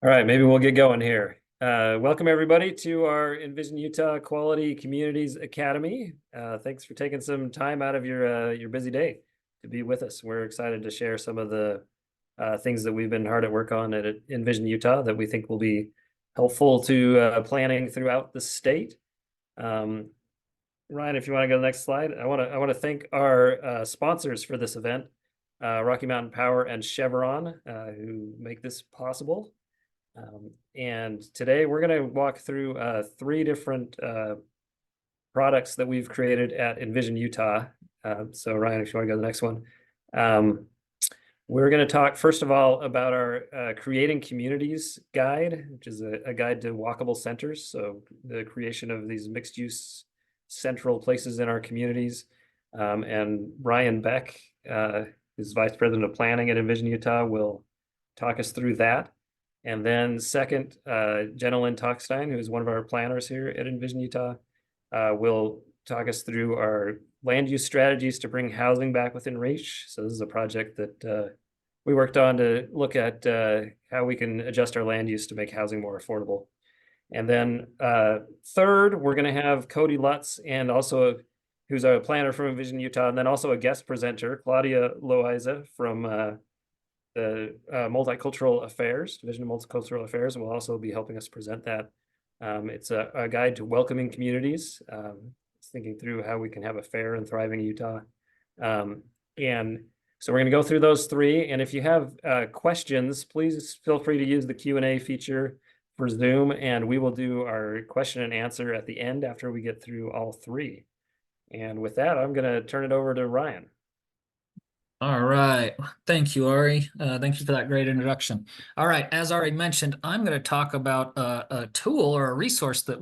All right, maybe we'll get going here. Welcome everybody to our Envision Utah Quality Communities Academy. Thanks for taking some time out of your busy day to be with us. We're excited to share some of the things that we've been hard at work on at Envision Utah that we think will be helpful to planning throughout the state. Um, Ryan, if you want to go to the next slide, I want to thank our sponsors for this event, Rocky Mountain Power and Chevron, who make this possible. And today we're going to walk through three different products that we've created at Envision Utah. So Ryan, if you want to go to the next one. We're going to talk first of all about our Creating Communities guide, which is a guide to walkable centers. So the creation of these mixed use central places in our communities. And Ryan Beck, who's Vice President of Planning at Envision Utah, will talk us through that. And then second, Jenna Lynn Talkstein, who is one of our planners here at Envision Utah, will talk us through our land use strategies to bring housing back within reach. So this is a project that we worked on to look at how we can adjust our land use to make housing more affordable. And then third, we're going to have Cody Lutz, and also who's a planner from Envision Utah, and then also a guest presenter, Claudia Loaiza from the Multicultural Affairs, Division of Multicultural Affairs, will also be helping us present that. It's a guide to welcoming communities. It's thinking through how we can have a fair and thriving Utah. And so we're going to go through those three. And if you have questions, please feel free to use the Q&A feature for Zoom, and we will do our question and answer at the end after we get through all three. And with that, I'm going to turn it over to Ryan. All right. Thank you, Ari. Thank you for that great introduction. All right. As already mentioned, I'm going to talk about a tool or a resource that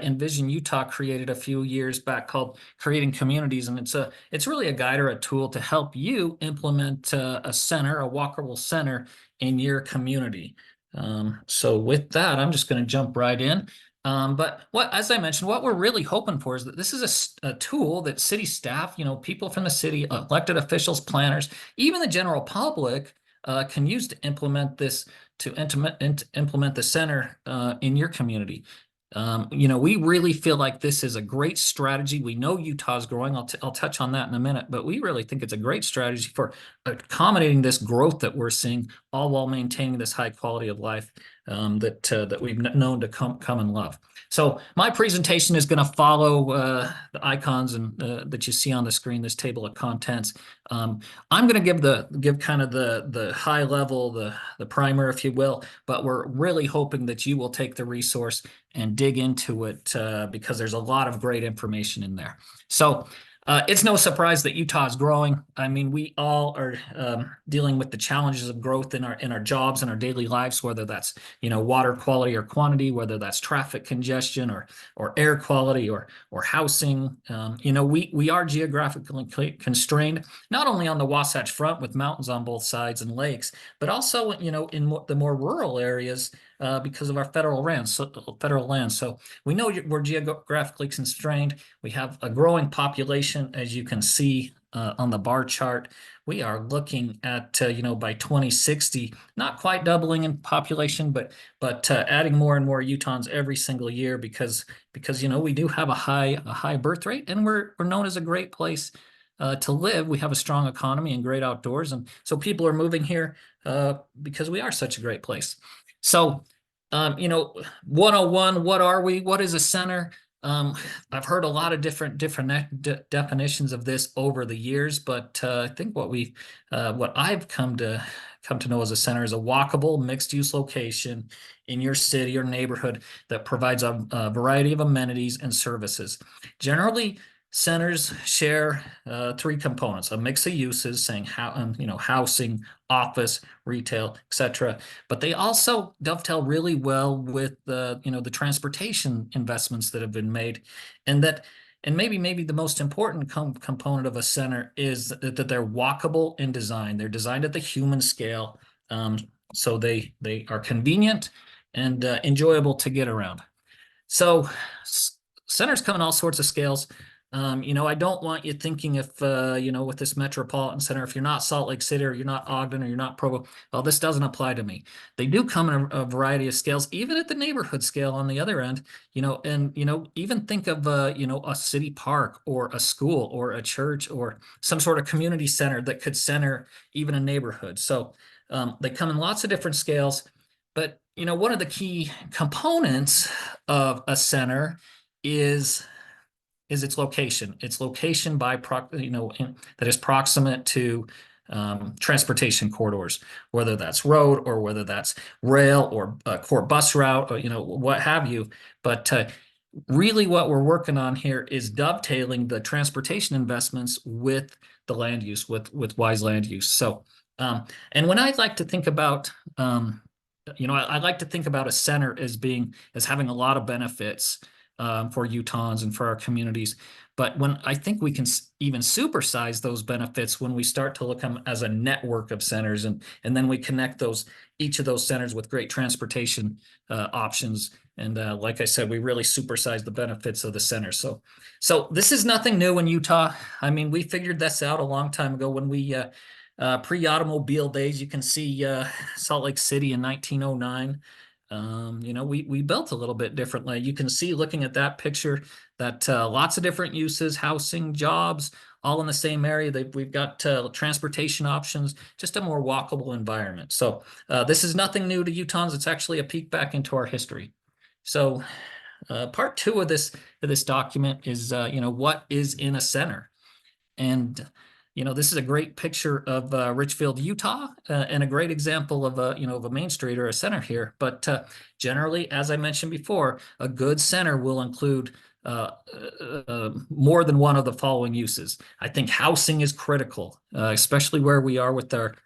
Envision Utah created a few years back called Creating Communities. And it's really a guide or a tool to help you implement a center, a walkable center in your community. So with that, I'm just going to jump right in. But as I mentioned, what we're really hoping for is that this is a tool that city staff, people from the city, elected officials, planners, even the general public can use to implement this, to implement the center in your community. We really feel like this is a great strategy. We know Utah's growing. I'll touch on that in a minute, but we really think it's a great strategy for accommodating this growth that we're seeing, all while maintaining this high quality of life that we've known to come and love. So my presentation is going to follow the icons and that you see on the screen, this table of contents. I'm going to give kind of the high level, the primer, if you will, but we're really hoping that you will take the resource and dig into it because there's a lot of great information in there. So it's no surprise that Utah is growing. I mean, we all are dealing with the challenges of growth in our jobs and our daily lives, whether that's water quality or quantity, whether that's traffic congestion or air quality or housing. We are geographically constrained, not only on the Wasatch Front with mountains on both sides and lakes, but also in the more rural areas because of our federal land. So we know we're geographically constrained. We have a growing population, as you can see on the bar chart. We are looking at by 2060, not quite doubling in population, but adding more and more Utahns every single year because we do have a high birth rate, and we're known as a great place to live. We have a strong economy and great outdoors, and so people are moving here because we are such a great place. So 101, what are we? What is a center? I've heard a lot of different definitions of this over the years, but I think what I've come to know as a center is a walkable mixed-use location in your city or neighborhood that provides a variety of amenities and services. Generally, centers share three components: a mix of uses, saying housing, office, retail, etc. But they also dovetail really well with the transportation investments that have been made, and maybe the most important component of a center is that they're walkable in design. They're designed at the human scale, so they are convenient and enjoyable to get around. So centers come in all sorts of scales. I don't want you thinking if, with this metropolitan center, if you're not Salt Lake City or you're not Ogden or you're not Provo, well, this doesn't apply to me. They do come in a variety of scales, even at the neighborhood scale on the other end, and, even think of, a city park or a school or a church or some sort of community center that could center even a neighborhood. So they come in lots of different scales, but, one of the key components of a center is its location. Its location that is proximate to transportation corridors, whether that's road or whether that's rail or a core bus route, or what have you. But really, what we're working on here is dovetailing the transportation investments with the land use, with wise land use. So, and when I like to think about I like to think about a center as having a lot of benefits for Utahns and for our communities. But when I think we can even supersize those benefits when we start to look at them as a network of centers, and then we connect each of those centers with great transportation options. And like I said, we really supersize the benefits of the center. So this is nothing new in Utah. I mean, we figured this out a long time ago when we pre-automobile days. You can see Salt Lake City in 1909. We built a little bit differently. You can see, looking at that picture, that lots of different uses, housing, jobs, all in the same area. We've got transportation options, just a more walkable environment. So this is nothing new to Utahns. It's actually a peek back into our history. So part two of this document is, what is in a center? And this is a great picture of Richfield, Utah, and a great example of a main street or a center here. But generally, as I mentioned before, a good center will include more than one of the following uses. I think housing is critical, especially where we are with our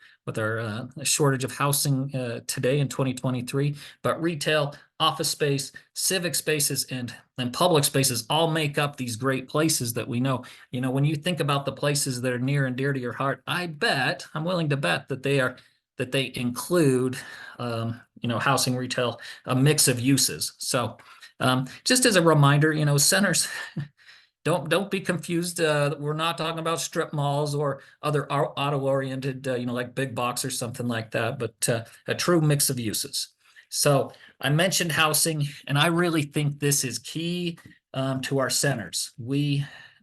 shortage of housing today in 2023. But retail, office space, civic spaces, and public spaces all make up these great places that we know. When you think about the places that are near and dear to your heart, I'm willing to bet that they include, housing, retail, a mix of uses. So just as a reminder, centers, don't be confused. We're not talking about strip malls or other auto-oriented, like big box or something like that, but a true mix of uses. So I mentioned housing, and I really think this is key to our centers.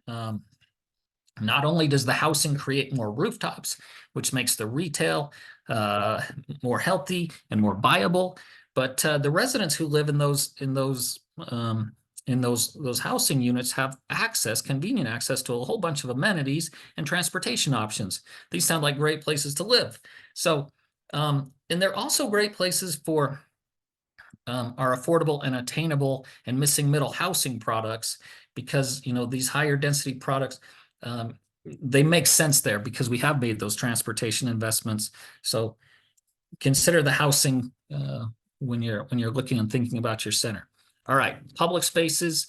Not only does the housing create more rooftops, which makes the retail more healthy and more viable, but the residents who live in those housing units have convenient access to a whole bunch of amenities and transportation options. These sound like great places to live. So, and they're also great places for our affordable and attainable and missing middle housing products, because these higher density products, they make sense there because we have made those transportation investments. So consider the housing when you're looking and thinking about your center. All right, public spaces.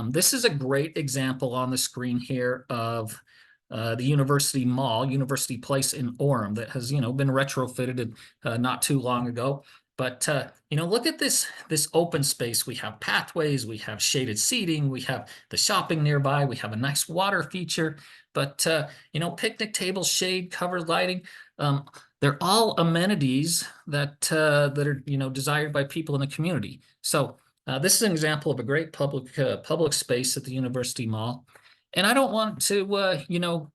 This is a great example on the screen here of the University Mall, University Place in Orem, that has been retrofitted not too long ago. But look at this open space. We have pathways, we have shaded seating, we have the shopping nearby, we have a nice water feature. But picnic tables, shade, covered lighting. They're all amenities that are desired by people in the community. So this is an example of a great public space at the University Mall. And I don't want to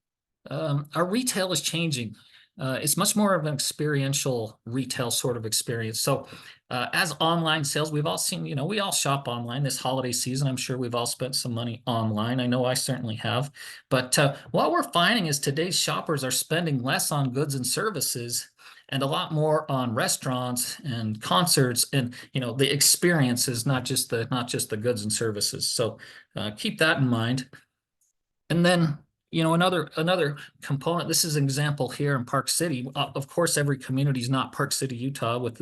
our retail is changing. It's much more of an experiential retail sort of experience. So as online sales, we've all seen, we all shop online this holiday season. I'm sure we've all spent some money online. I know I certainly have. But what we're finding is today's shoppers are spending less on goods and services and a lot more on restaurants and concerts and the experiences, not just the goods and services. So keep that in mind. And then another component, this is an example here in Park City. Of course, every community is not Park City, Utah, with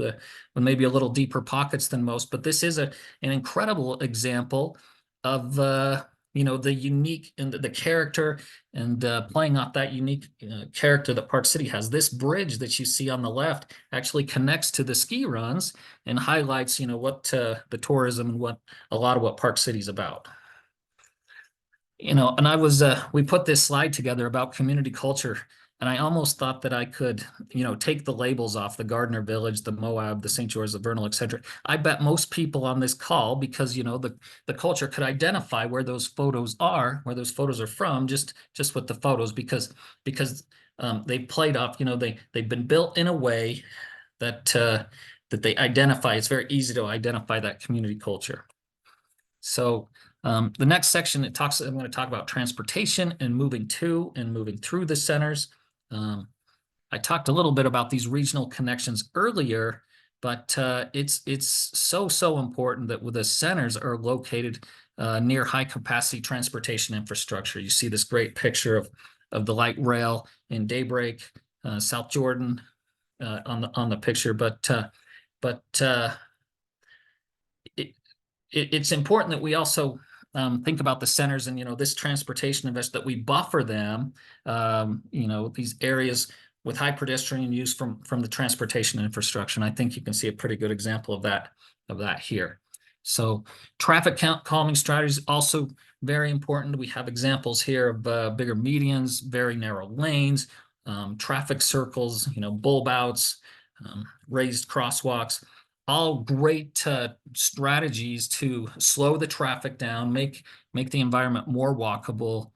maybe a little deeper pockets than most, but this is an incredible example of the unique and the character, and playing off that unique character that Park City has. This bridge that you see on the left actually connects to the ski runs and highlights what the tourism and a lot of what Park City's about. And we put this slide together about community culture, and I almost thought that I could, take the labels off the Gardner Village, the Moab, the St. George, the Vernal, etc. I bet most people on this call, because, the culture could identify where those photos are, where those photos are from, just with the photos, because they played off, they've been built in a way that they identify. It's very easy to identify that community culture. So the next section, I'm going to talk about transportation and moving to and moving through the centers. I talked a little bit about these regional connections earlier, but it's so important that the centers are located near high capacity transportation infrastructure. You see this great picture of the light rail in Daybreak, South Jordan, on the picture, but it's important that we also think about the centers and, this transportation invest, that we buffer them, these areas with high pedestrian use from the transportation infrastructure. And I think you can see a pretty good example of that here. So traffic calming strategies also very important. We have examples here of bigger medians, very narrow lanes, traffic circles, bulb outs, raised crosswalks. All great strategies to slow the traffic down, make the environment more walkable,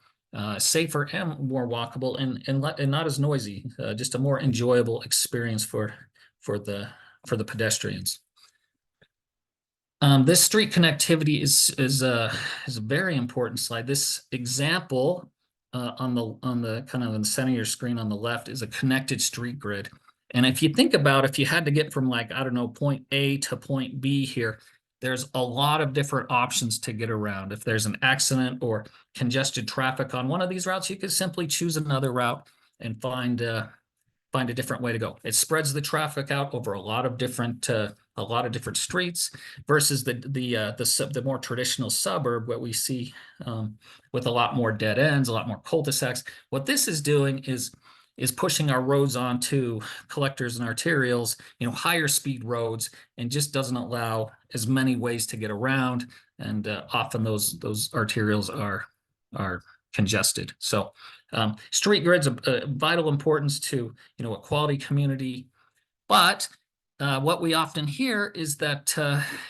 safer and more walkable, and not as noisy. Just a more enjoyable experience for the pedestrians. This street connectivity is a very important slide. This example on the kind of in the center of your screen on the left is a connected street grid. And if you think about, if you had to get from, like, I don't know, point A to point B here, there's a lot of different options to get around. If there's an accident or congested traffic on one of these routes, you could simply choose another route and find a different way to go. It spreads the traffic out over a lot of different streets versus the more traditional suburb, what we see with a lot more dead ends, a lot more cul-de-sacs. What this is doing is pushing our roads onto collectors and arterials, higher speed roads, and just doesn't allow as many ways to get around. And often those arterials are congested. So street grids of vital importance to, a quality community. But what we often hear is that,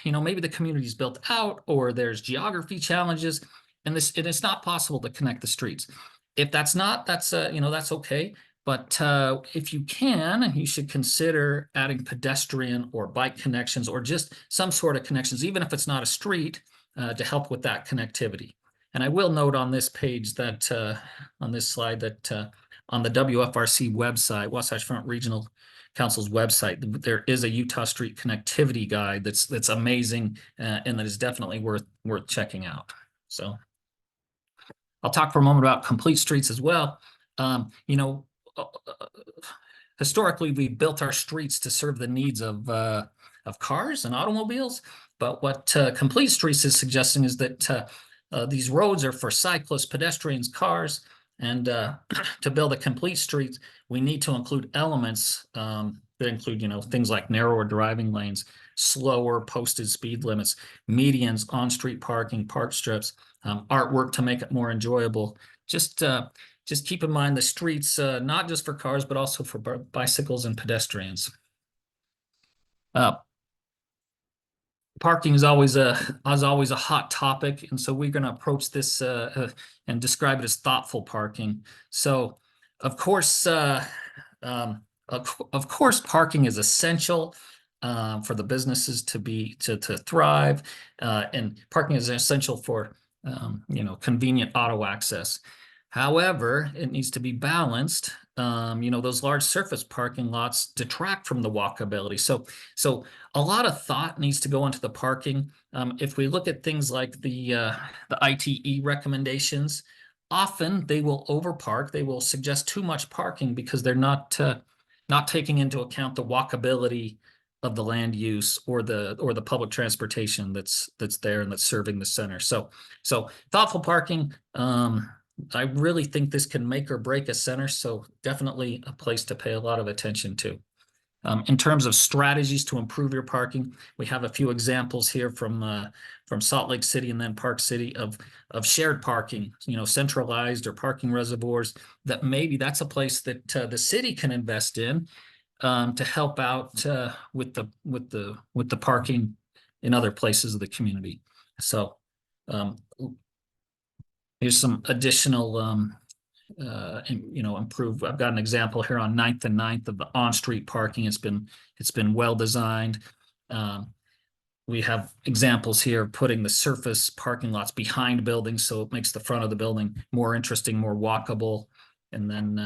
maybe the community is built out, or there's geography challenges, and it's not possible to connect the streets. If that's not, that's okay. But if you can, you should consider adding pedestrian or bike connections, or just some sort of connections, even if it's not a street, to help with that connectivity. And I will note on this page that, on this slide, that on the WFRC website, Wasatch Front Regional Council's website, there is a Utah Street connectivity guide that's amazing, and that is definitely worth checking out. So I'll talk for a moment about complete streets as well. Historically, we built our streets to serve the needs of cars and automobiles. But what complete streets is suggesting is that these roads are for cyclists, pedestrians, cars, and to build a complete street, we need to include elements that include, things like narrower driving lanes, slower posted speed limits, medians, on-street parking, park strips, artwork to make it more enjoyable. Just keep in mind the streets, not just for cars, but also for bicycles and pedestrians. Parking is always a hot topic, and so we're going to approach this and describe it as thoughtful parking. So, of course, parking is essential for the businesses to thrive, and parking is essential for convenient auto access. However, it needs to be balanced. Those large surface parking lots detract from the walkability. So a lot of thought needs to go into the parking. If we look at things like the ITE recommendations, often they will overpark. They will suggest too much parking because they're not taking into account the walkability of the land use or the public transportation that's there and that's serving the center. So thoughtful parking. I really think this can make or break a center, so definitely a place to pay a lot of attention to. In terms of strategies to improve your parking, we have a few examples here from Salt Lake City and then Park City of shared parking, centralized or parking reservoirs that maybe that's a place that the city can invest in to help out with the parking in other places of the community. So here's some additional improve. I've got an example here on 9th and 9th of the on-street parking. It's been well designed. We have examples here of putting the surface parking lots behind buildings, so it makes the front of the building more interesting, more walkable. And then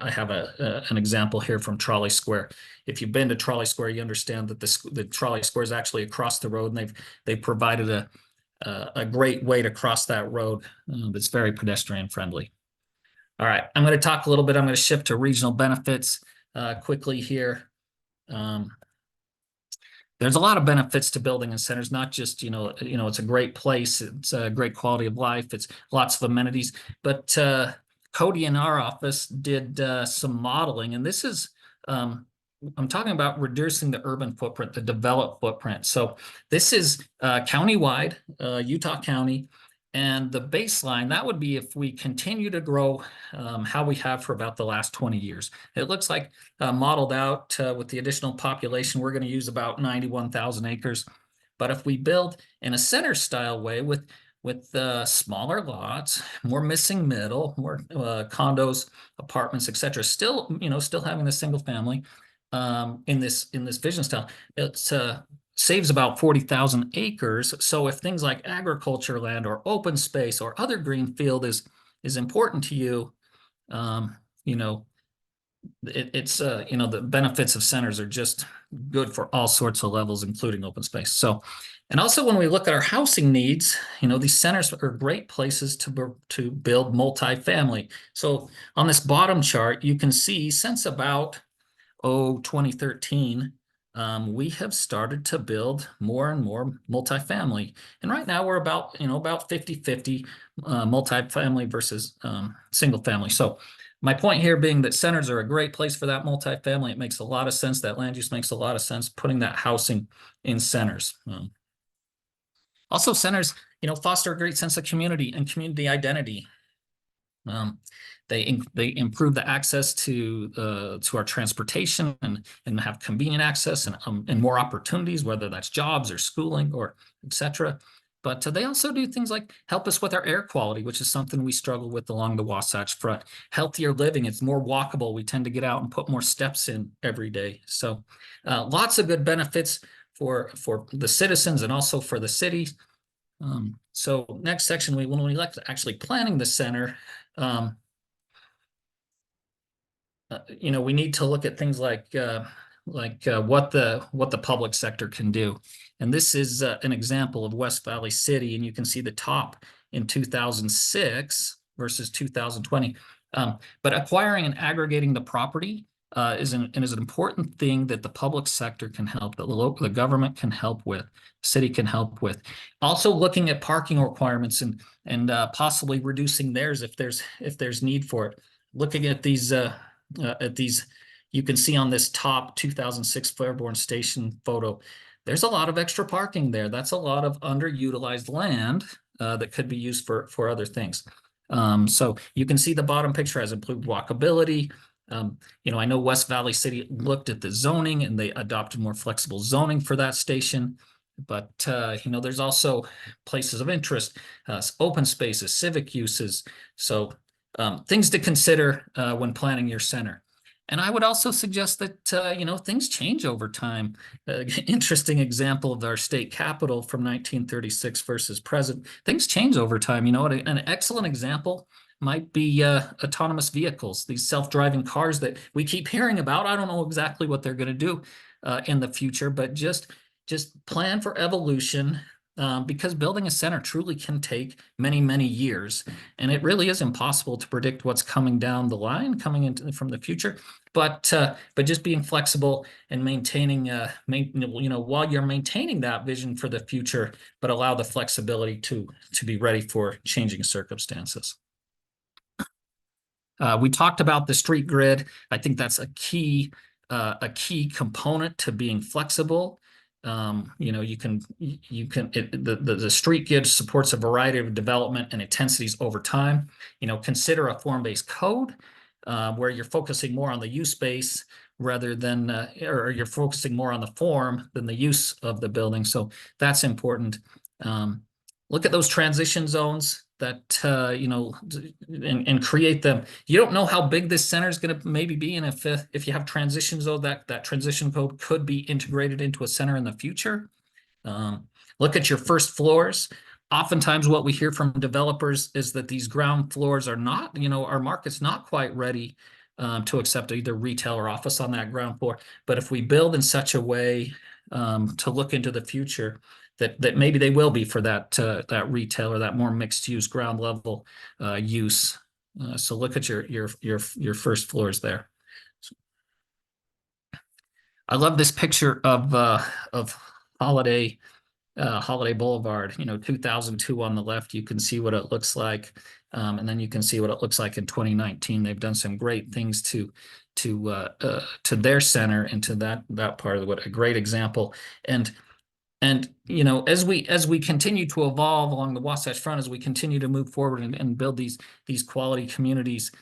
I have an example here from Trolley Square. If you've been to Trolley Square, you understand that the Trolley Square is actually across the road, and they've provided a great way to cross that road that's very pedestrian friendly. All right, I'm going to talk a little bit. I'm going to shift to regional benefits quickly here. There's a lot of benefits to building in centers, not just, it's a great place. It's a great quality of life. It's lots of amenities. But Cody in our office did some modeling, and this is, I'm talking about reducing the urban footprint, the developed footprint. So this is countywide, Utah County. And the baseline, that would be if we continue to grow how we have for about the last 20 years. It looks like modeled out with the additional population, we're going to use about 91,000 acres. But if we build in a center style way with smaller lots, more missing middle, more condos, apartments, etc., still having the single family in this vision style, it's saves about 40,000 acres. So if things like agriculture land or open space or other green field is important to you, the benefits of centers are just good for all sorts of levels, including open space. So, and also when we look at our housing needs, these centers are great places to build multifamily. So on this bottom chart, you can see since about 2013, we have started to build more and more multifamily. And right now we're about 50-50 multifamily versus single family. So my point here being that centers are a great place for that multifamily. It makes a lot of sense. That land use makes a lot of sense, putting that housing in centers. Also centers, foster a great sense of community and community identity. They improve the access to our transportation and have convenient access and more opportunities, whether that's jobs or schooling or etc. But they also do things like help us with our air quality, which is something we struggle with along the Wasatch Front. Healthier living, it's more walkable. We tend to get out and put more steps in every day. So lots of good benefits for the citizens and also for the city. So next section, when we like actually planning the center, we need to look at things like what the public sector can do. And this is an example of West Valley City, and you can see the top in 2006 versus 2020. But acquiring and aggregating the property is an important thing that the public sector can help, that the government can help with, city can help with. Also looking at parking requirements and possibly reducing theirs if there's need for it. Looking at these, you can see on this top 2006 Fairborn Station photo, there's a lot of extra parking there. That's a lot of underutilized land that could be used for other things. So you can see the bottom picture has improved walkability. I know West Valley City looked at the zoning and they adopted more flexible zoning for that station. But, there's also places of interest, open spaces, civic uses. So things to consider when planning your center. And I would also suggest that, things change over time. Interesting example of our state capitol from 1936 versus present. Things change over time. An excellent example might be autonomous vehicles, these self-driving cars that we keep hearing about. I don't know exactly what they're going to do in the future, but just plan for evolution. Because building a center truly can take many, many years, and it really is impossible to predict what's coming down the line, from the future. But just being flexible and maintaining, while you're maintaining that vision for the future, but allow the flexibility to be ready for changing circumstances. We talked about the street grid. I think that's a key a key component to being flexible. The street grid supports a variety of development and intensities over time. Consider a form-based code where you're focusing more on the use base rather than, or you're focusing more on the form than the use of the building. So that's important. Look at those transition zones that, and create them. You don't know how big this center is going to maybe be. And if you have transition zone, that transition code could be integrated into a center in the future. Look at your first floors. Oftentimes what we hear from developers is that these ground floors are not, our market's not quite ready to accept either retail or office on that ground floor. But if we build in such a way to look into the future, that maybe they will be for that retail or that more mixed use ground level use. So look at your first floors there. I love this picture of Holiday Boulevard, 2002 on the left. You can see what it looks like. And then you can see what it looks like in 2019. They've done some great things to their center and to that part of what a great example. And as we continue to evolve along the Wasatch Front, as we continue to move forward and build these quality communities,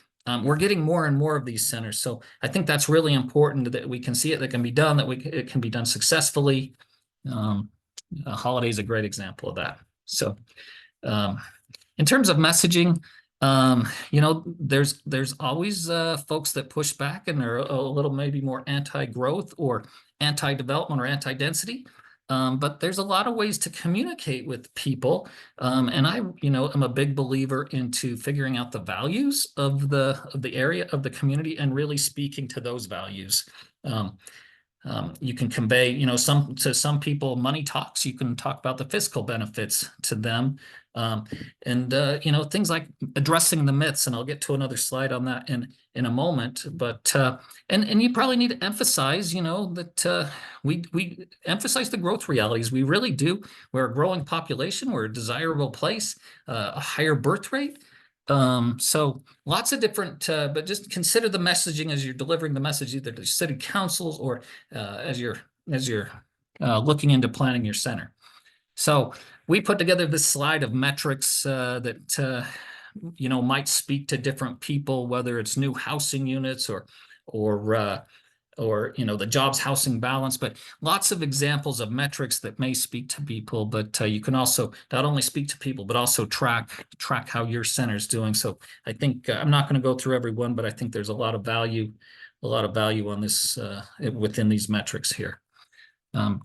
we're getting more and more of these centers. So I think that's really important that we can see it, that can be done, that it can be done successfully. Holiday is a great example of that. So in terms of messaging, there's always folks that push back and are a little maybe more anti-growth or anti-development or anti-density. But there's a lot of ways to communicate with people. And I, am a big believer into figuring out the values of the area, of the community, and really speaking to those values. You can convey, to some people, money talks. You can talk about the fiscal benefits to them. Things like addressing the myths, and I'll get to another slide on that in a moment. But and you probably need to emphasize, that we emphasize the growth realities. We really do. We're a growing population. We're a desirable place, a higher birth rate. So lots of different, but just consider the messaging as you're delivering the message either to city councils or as you're looking into planning your center. So we put together this slide of metrics that might speak to different people, whether it's new housing units or the jobs housing balance, but lots of examples of metrics that may speak to people. But you can also not only speak to people, but also track how your center is doing. So I think I'm not going to go through every one, but I think there's a lot of value on this within these metrics here.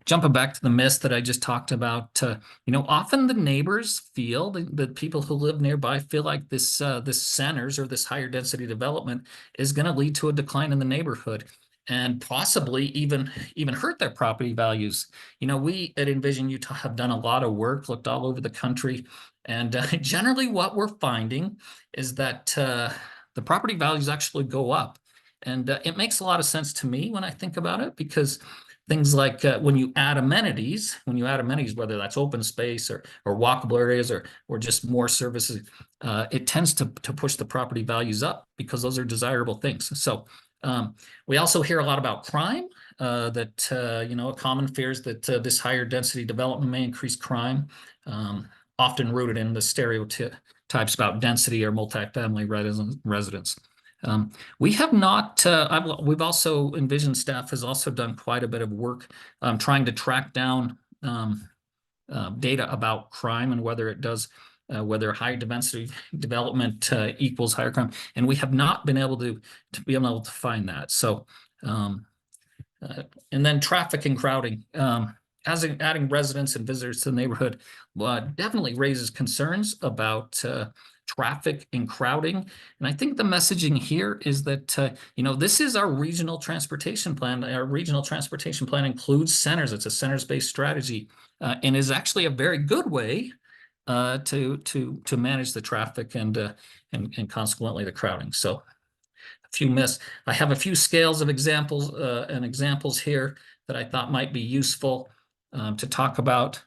Jumping back to the myths that I just talked about, often the neighbors feel, the people who live nearby feel like this centers or this higher density development is going to lead to a decline in the neighborhood and possibly even hurt their property values. We at Envision Utah have done a lot of work, looked all over the country, and generally what we're finding is that the property values actually go up. And it makes a lot of sense to me when I think about it, because things like when you add amenities, whether that's open space or walkable areas or just more services, it tends to push the property values up because those are desirable things. So we also hear a lot about crime, that a common fear is that this higher density development may increase crime, often rooted in the stereotypes about density or multifamily residents. We have not, we've also, Envision staff has also done quite a bit of work trying to track down data about crime and whether it does, whether high density development equals higher crime. And we have not been able to find that. So, and then traffic and crowding. Adding residents and visitors to the neighborhood definitely raises concerns about traffic and crowding. And I think the messaging here is that, this is our regional transportation plan. Our regional transportation plan includes centers. It's a centers-based strategy and is actually a very good way to manage the traffic and consequently the crowding. So a few myths. I have a few scales of examples here that I thought might be useful to talk about.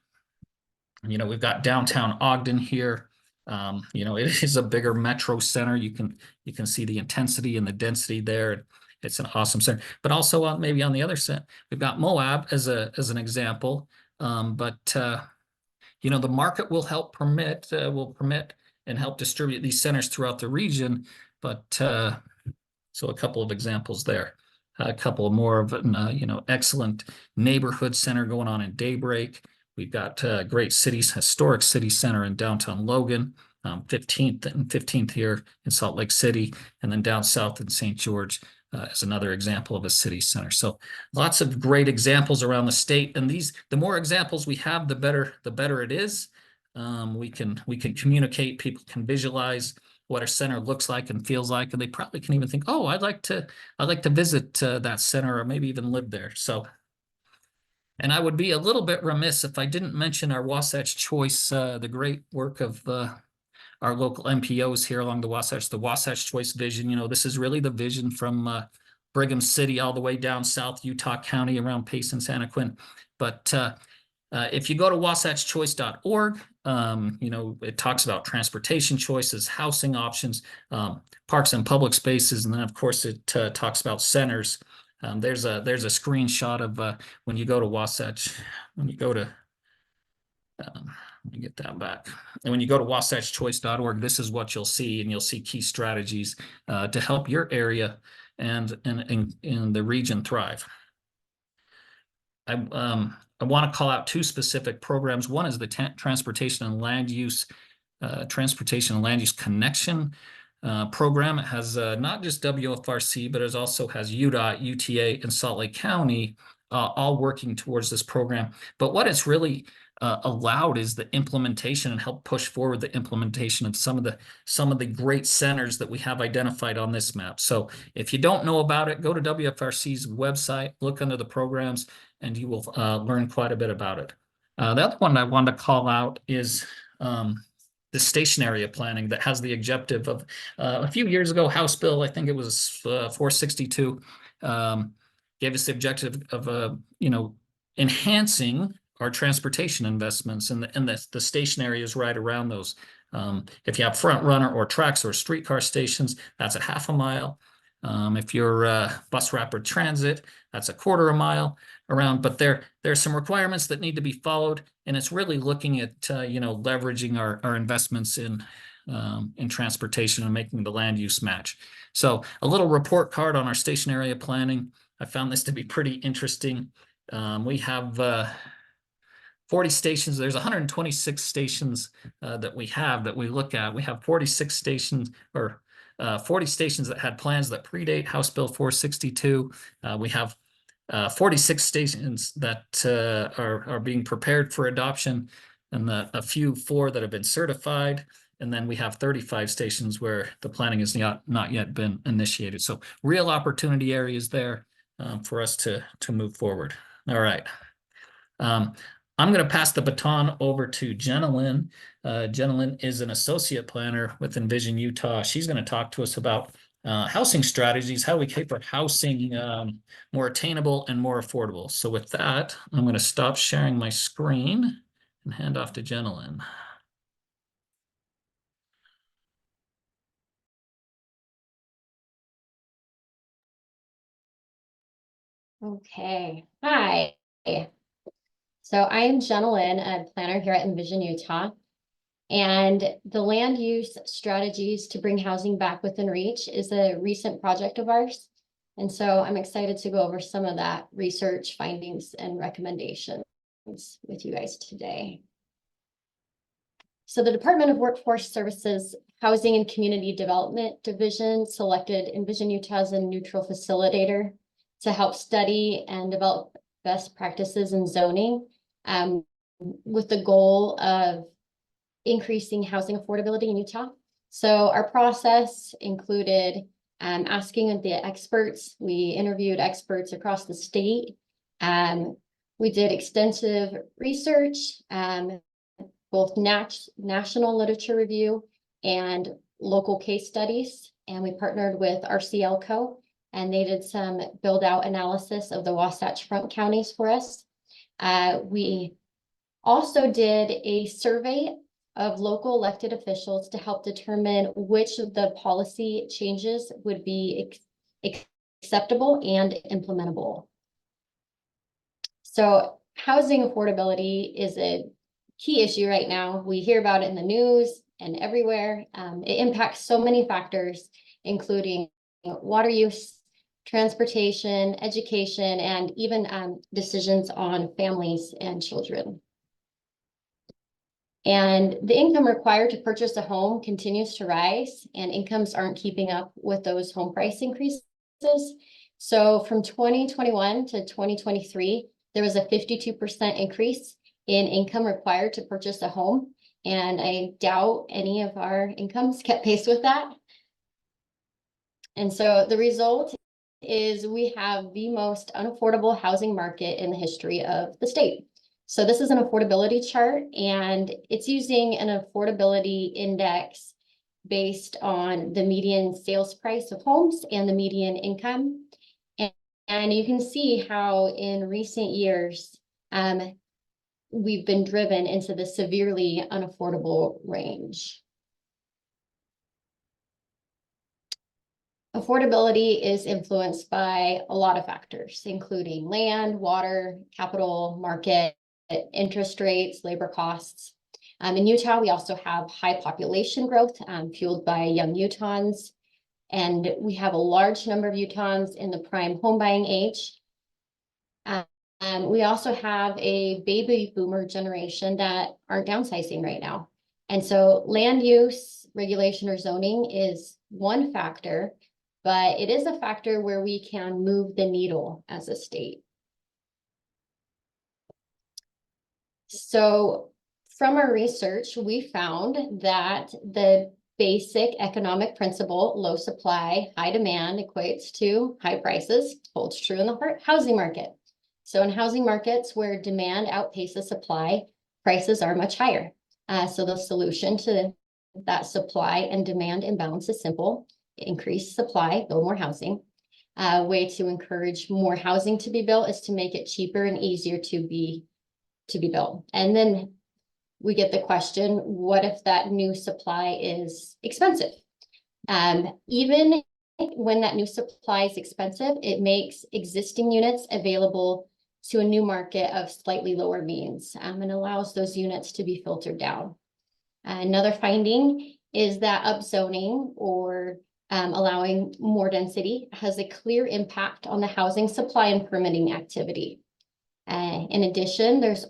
We've got downtown Ogden here. It is a bigger metro center. You can see the intensity and the density there. It's an awesome center. But also maybe on the other side, we've got Moab as an example. You know, the market will permit and help distribute these centers throughout the region. But so a couple of examples there. A couple more of you know, excellent neighborhood center going on in Daybreak. We've got great historic city center in downtown Logan, 15th here in Salt Lake City, and then down south in St. George is another example of a city center. So lots of great examples around the state, and the more examples we have, the better it is. We can communicate, people can visualize what a center looks like and feels like, and they probably can even think, oh, I'd like to visit that center, or maybe even live there. So, and I would be a little bit remiss if I didn't mention our Wasatch Choice, the great work of our local MPOs here along the Wasatch Choice vision. You know, this is really the vision from Brigham City all the way down south Utah County around Payson, Santaquin. But if you go to wasatchchoice.org, you know, it talks about transportation choices, housing options, parks and public spaces, and then of course it talks about centers. There's a screenshot of when you go to Wasatch, when you go to let me get that back. And when you go to wasatchchoice.org, this is what you'll see, and you'll see key strategies to help your area and the region thrive. I want to call out two specific programs. One is the Transportation and Land Use Connection program. It has not just WFRC, but it also has UDOT, UTA, and Salt Lake County all working towards this program. But what it's really allowed is the implementation, and help push forward the implementation of some of the great centers that we have identified on this map. So if you don't know about it, go to WFRC's website, look under the programs, and you will learn quite a bit about it. The other one I wanted to call out is the station area planning that has the objective of a few years ago, House Bill, I think it was 462, gave us the objective of you know, enhancing our transportation investments, and the station areas right around those. If you have front runner or tracks or streetcar stations, that's a half a mile. If you're bus rapid transit, that's a quarter a mile around. But there's some requirements that need to be followed, and it's really looking at you know, leveraging our investments in transportation and making the land use match. So a little report card on our station area planning. I found this to be pretty interesting. We have 40 stations. There's 126 stations that we look at. We have 46 stations, or 40 stations that had plans that predate House Bill 462. We have 46 stations that are being prepared for adoption, and a few 4 that have been certified. And then we have 35 stations where the planning has not yet been initiated. So real opportunity areas there for us to move forward. All right. I'm going to pass the baton over to Jenna Lynn. Jenna Lynn is an associate planner with Envision Utah. She's going to talk to us about housing strategies, how we keep our housing more attainable and more affordable. So with that, I'm going to stop sharing my screen and hand off to Jenna Lynn. Okay, hi. So I am Jenna Lynn, a planner here at Envision Utah. And the land use strategies to bring housing back within reach is a recent project of ours. And so I'm excited to go over some of that research findings and recommendations with you guys today. So the Department of Workforce Services Housing and Community Development Division selected Envision Utah as a neutral facilitator to help study and develop best practices in zoning, with the goal of increasing housing affordability in Utah. So our process included asking the experts. We interviewed experts across the state. We did extensive research, both national literature review and local case studies. And we partnered with RCL Co. And they did some build out analysis of the Wasatch Front counties for us. We also did a survey of local elected officials to help determine which of the policy changes would be acceptable and implementable. So housing affordability is a key issue right now. We hear about it in the news and everywhere. It impacts so many factors, including water use, transportation, education, and even decisions on families and children. And the income required to purchase a home continues to rise, and incomes aren't keeping up with those home price increases. So from 2021 to 2023, there was a 52% increase in income required to purchase a home. And I doubt any of our incomes kept pace with that. And so the result is we have the most unaffordable housing market in the history of the state. So this is an affordability chart, and it's using an affordability index based on the median sales price of homes and the median income. And you can see how in recent years, we've been driven into the severely unaffordable range. Affordability is influenced by a lot of factors, including land, water, capital, market, interest rates, labor costs. In Utah, we also have high population growth fueled by young Utahns. And we have a large number of Utahns in the prime home buying age. We also have a baby boomer generation that aren't downsizing right now. And so land use, regulation, or zoning is one factor, but it is a factor where we can move the needle as a state. So from our research, we found that the basic economic principle, low supply, high demand, equates to high prices, holds true in the housing market. So in housing markets where demand outpaces supply, prices are much higher. So the solution to that supply and demand imbalance is simple: increase supply, build more housing. A way to encourage more housing to be built is to make it cheaper and easier to be built. And then we get the question, what if that new supply is expensive? Even when that new supply is expensive, it makes existing units available to a new market of slightly lower means, and allows those units to be filtered down. Another finding is that upzoning, or allowing more density, has a clear impact on the housing supply and permitting activity. In addition, there's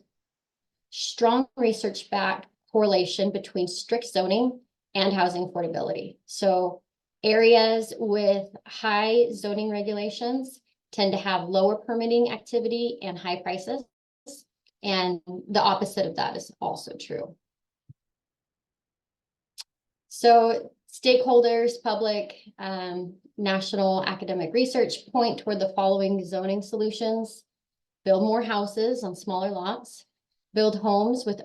strong research-backed correlation between strict zoning and housing affordability. So areas with high zoning regulations tend to have lower permitting activity and high prices. And the opposite of that is also true. So stakeholders, public, national academic research point toward the following zoning solutions: build more houses on smaller lots, build homes with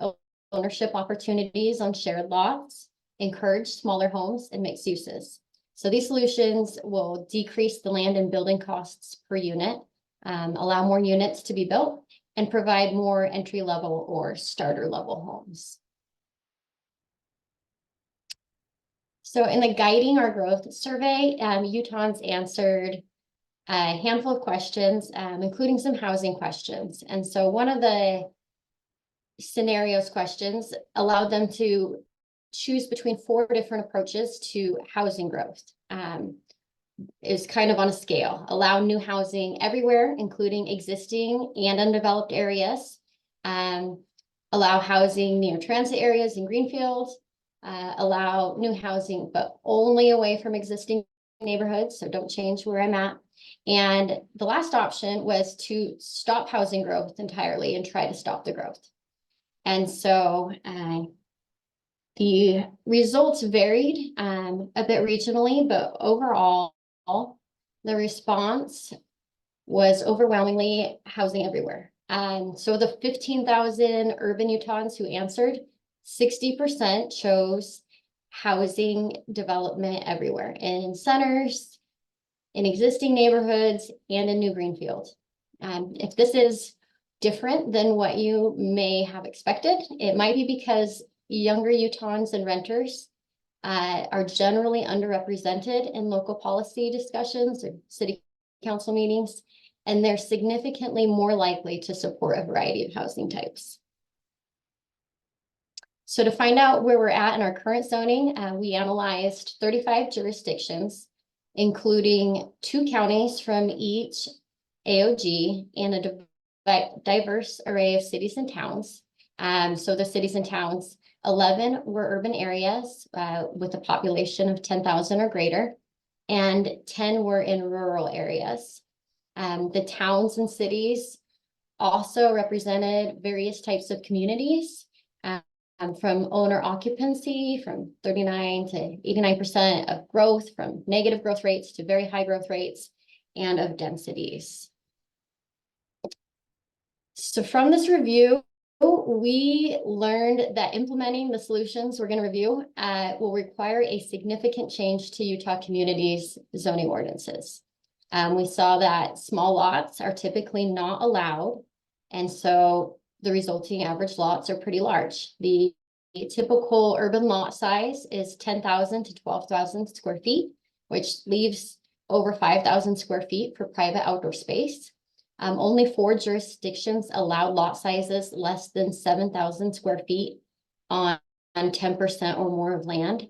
ownership opportunities on shared lots, encourage smaller homes and mixed uses. So these solutions will decrease the land and building costs per unit, allow more units to be built, and provide more entry-level or starter-level homes. So in the Guiding Our Growth survey, Utahns answered a handful of questions, including some housing questions. And so one of the scenarios questions allowed them to choose between 4 different approaches to housing growth. Is kind of on a scale: allow new housing everywhere, including existing and undeveloped areas, allow housing near transit areas and greenfields, allow new housing but only away from existing neighborhoods, so don't change where I'm at. And the last option was to stop housing growth entirely and try to stop the growth. And so the results varied a bit regionally, but overall, the response was overwhelmingly housing everywhere. So the 15,000 urban Utahns who answered, 60% chose housing development everywhere, in centers, in existing neighborhoods, and in new greenfields. If this is different than what you may have expected, it might be because younger Utahns and renters are generally underrepresented in local policy discussions or city council meetings, and they're significantly more likely to support a variety of housing types. So to find out where we're at in our current zoning, we analyzed 35 jurisdictions, including 2 counties from each AOG and a diverse array of cities and towns. So the cities and towns, 11 were urban areas with a population of 10,000 or greater, and 10 were in rural areas. The towns and cities also represented various types of communities, from owner occupancy, from 39 to 89% of growth, from negative growth rates to very high growth rates, and of densities. So from this review, we learned that implementing the solutions we're going to review will require a significant change to Utah communities' zoning ordinances. We saw that small lots are typically not allowed, and so the resulting average lots are pretty large. The typical urban lot size is 10,000 to 12,000 square feet, which leaves over 5,000 square feet for private outdoor space. Only 4 jurisdictions allow lot sizes less than 7,000 square feet on 10% or more of land.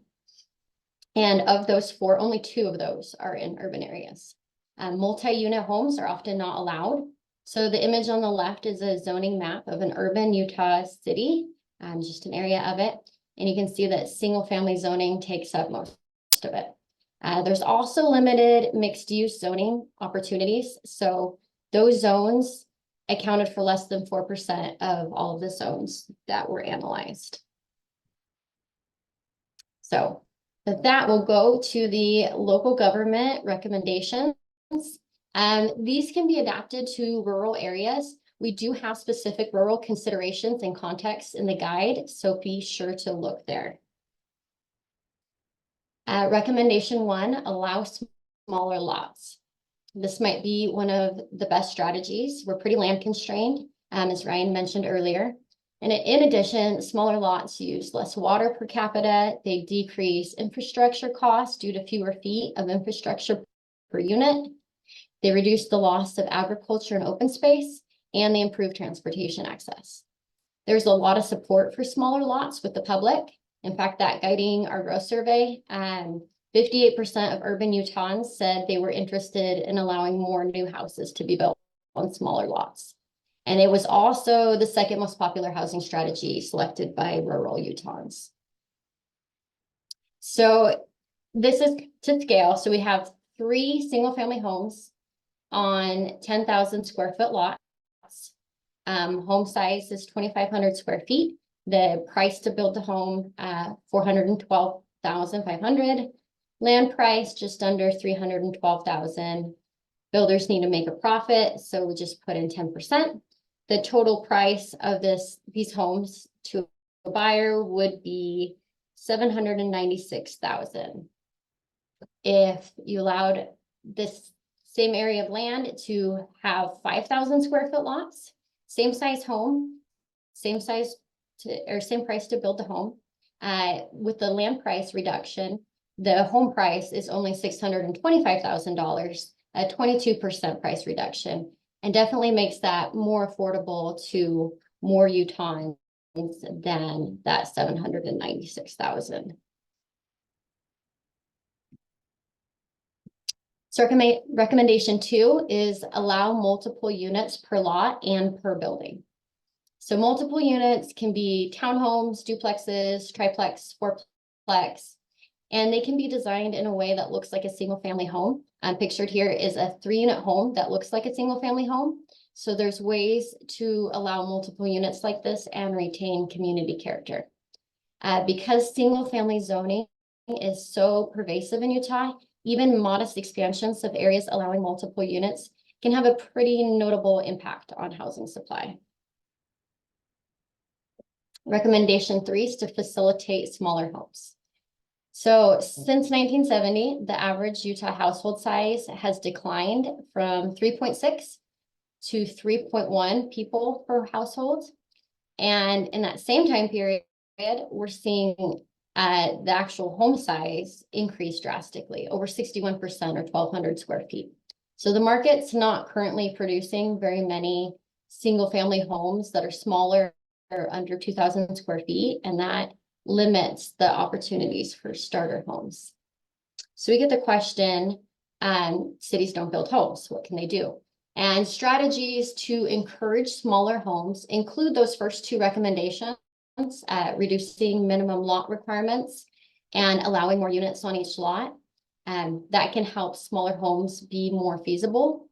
And of those 4, only 2 of those are in urban areas. Multi-unit homes are often not allowed. So the image on the left is a zoning map of an urban Utah city, just an area of it. And you can see that single-family zoning takes up most of it. There's also limited mixed-use zoning opportunities. So those zones accounted for less than 4% of all of the zones that were analyzed. So with that, we'll go to the local government recommendations. These can be adapted to rural areas. We do have specific rural considerations and context in the guide, so be sure to look there. Recommendation 1, allow smaller lots. This might be one of the best strategies. We're pretty land constrained, as Ryan mentioned earlier. And in addition, smaller lots use less water per capita. They decrease infrastructure costs due to fewer feet of infrastructure per unit. They reduce the loss of agriculture and open space, and they improve transportation access. There's a lot of support for smaller lots with the public. In fact, that guiding our growth survey, 58% of urban Utahns said they were interested in allowing more new houses to be built on smaller lots. And it was also the 2nd most popular housing strategy selected by rural Utahns. So this is to scale. So we have 3 single-family homes on 10,000 square foot lots. Home size is 2,500 square feet. The price to build the home, $412,500. Land price just under $312,000. Builders need to make a profit, so we just put in 10%. The total price of these homes to a buyer would be $796,000. If you allowed this same area of land to have 5,000 square foot lots, same size home, same price to build the home. With the land price reduction, the home price is only $625,000, a 22% price reduction, and definitely makes that more affordable to more Utahns than that $796,000. So recommendation 2 is allow multiple units per lot and per building. So multiple units can be townhomes, duplexes, triplex, fourplex, and they can be designed in a way that looks like a single family home. Pictured here is a 3-unit home that looks like a single family home. So there's ways to allow multiple units like this and retain community character. Because single family zoning is so pervasive in Utah, even modest expansions of areas allowing multiple units can have a pretty notable impact on housing supply. Recommendation 3 is to facilitate smaller homes. So since 1970, the average Utah household size has declined from 3.6 to 3.1 people per household. And in that same time period, we're seeing the actual home size increase drastically, over 61% or 1,200 square feet. So the market's not currently producing very many single-family homes that are smaller or under 2,000 square feet, and that limits the opportunities for starter homes. So we get the question, cities don't build homes, what can they do? And strategies to encourage smaller homes include those first two recommendations, reducing minimum lot requirements and allowing more units on each lot. That can help smaller homes be more feasible.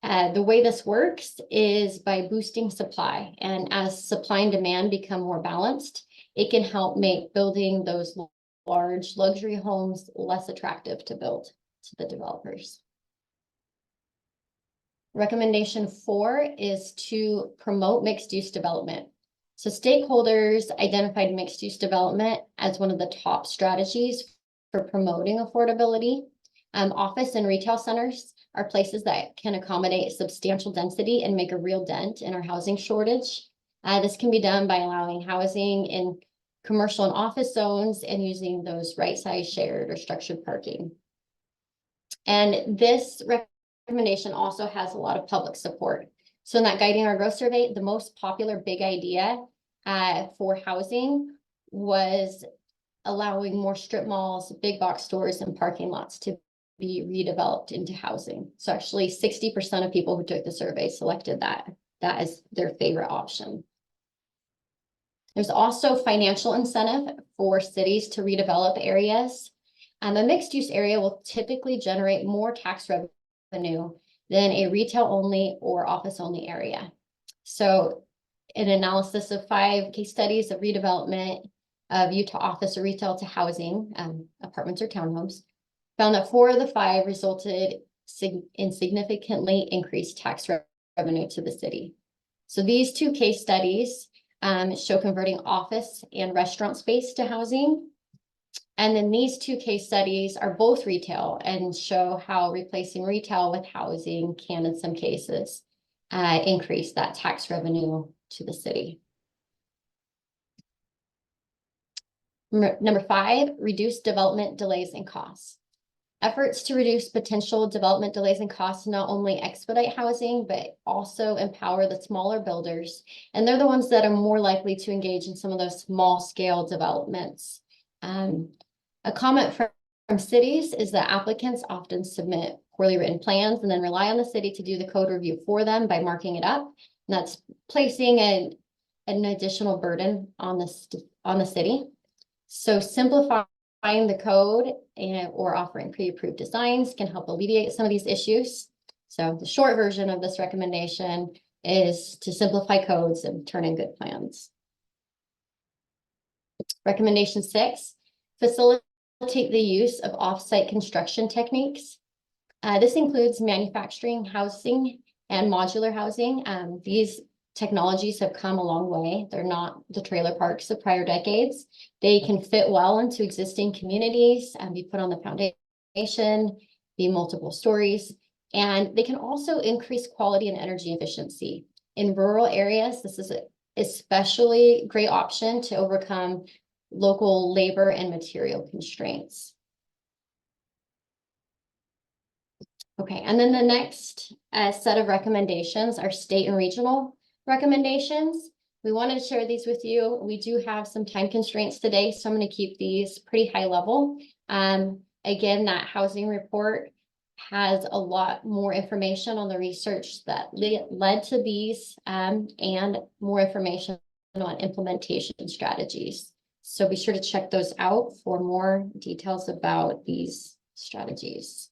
The way this works is by boosting supply. And as supply and demand become more balanced, it can help make building those large luxury homes less attractive to build to the developers. Recommendation 4 is to promote mixed-use development. So stakeholders identified mixed-use development as one of the top strategies for promoting affordability. Office and retail centers are places that can accommodate substantial density and make a real dent in our housing shortage. This can be done by allowing housing in commercial and office zones and using those right-size shared or structured parking. And this recommendation also has a lot of public support. So in that Guiding Our Growth survey, the most popular big idea for housing was allowing more strip malls, big box stores, and parking lots to be redeveloped into housing. So actually 60% of people who took the survey selected that as their favorite option. There's also financial incentive for cities to redevelop areas. A mixed use area will typically generate more tax revenue than a retail only or office only area. So an analysis of 5 case studies of redevelopment of Utah office or retail to housing, apartments or townhomes, found that 4 of the 5 resulted in significantly increased tax revenue to the city. So these 2 case studies show converting office and restaurant space to housing. And then these 2 case studies are both retail and show how replacing retail with housing can, in some cases, increase that tax revenue to the city. Number 5, reduce development delays and costs. Efforts to reduce potential development delays and costs not only expedite housing, but also empower the smaller builders. And they're the ones that are more likely to engage in some of those small scale developments. A comment from cities is that applicants often submit poorly written plans and then rely on the city to do the code review for them by marking it up. And that's placing an additional burden on the city. So simplifying the code or offering pre-approved designs can help alleviate some of these issues. So the short version of this recommendation is to simplify codes and turn in good plans. Recommendation 6, facilitate the use of off-site construction techniques. This includes manufacturing housing and modular housing. These technologies have come a long way. They're not the trailer parks of prior decades. They can fit well into existing communities and be put on the foundation, be multiple stories, and they can also increase quality and energy efficiency. In rural areas, this is an especially great option to overcome local labor and material constraints. Okay, and then the next set of recommendations are state and regional recommendations. We wanted to share these with you. We do have some time constraints today, so I'm going to keep these pretty high level. Again, that housing report has a lot more information on the research that led to these and more information on implementation strategies. So be sure to check those out for more details about these strategies.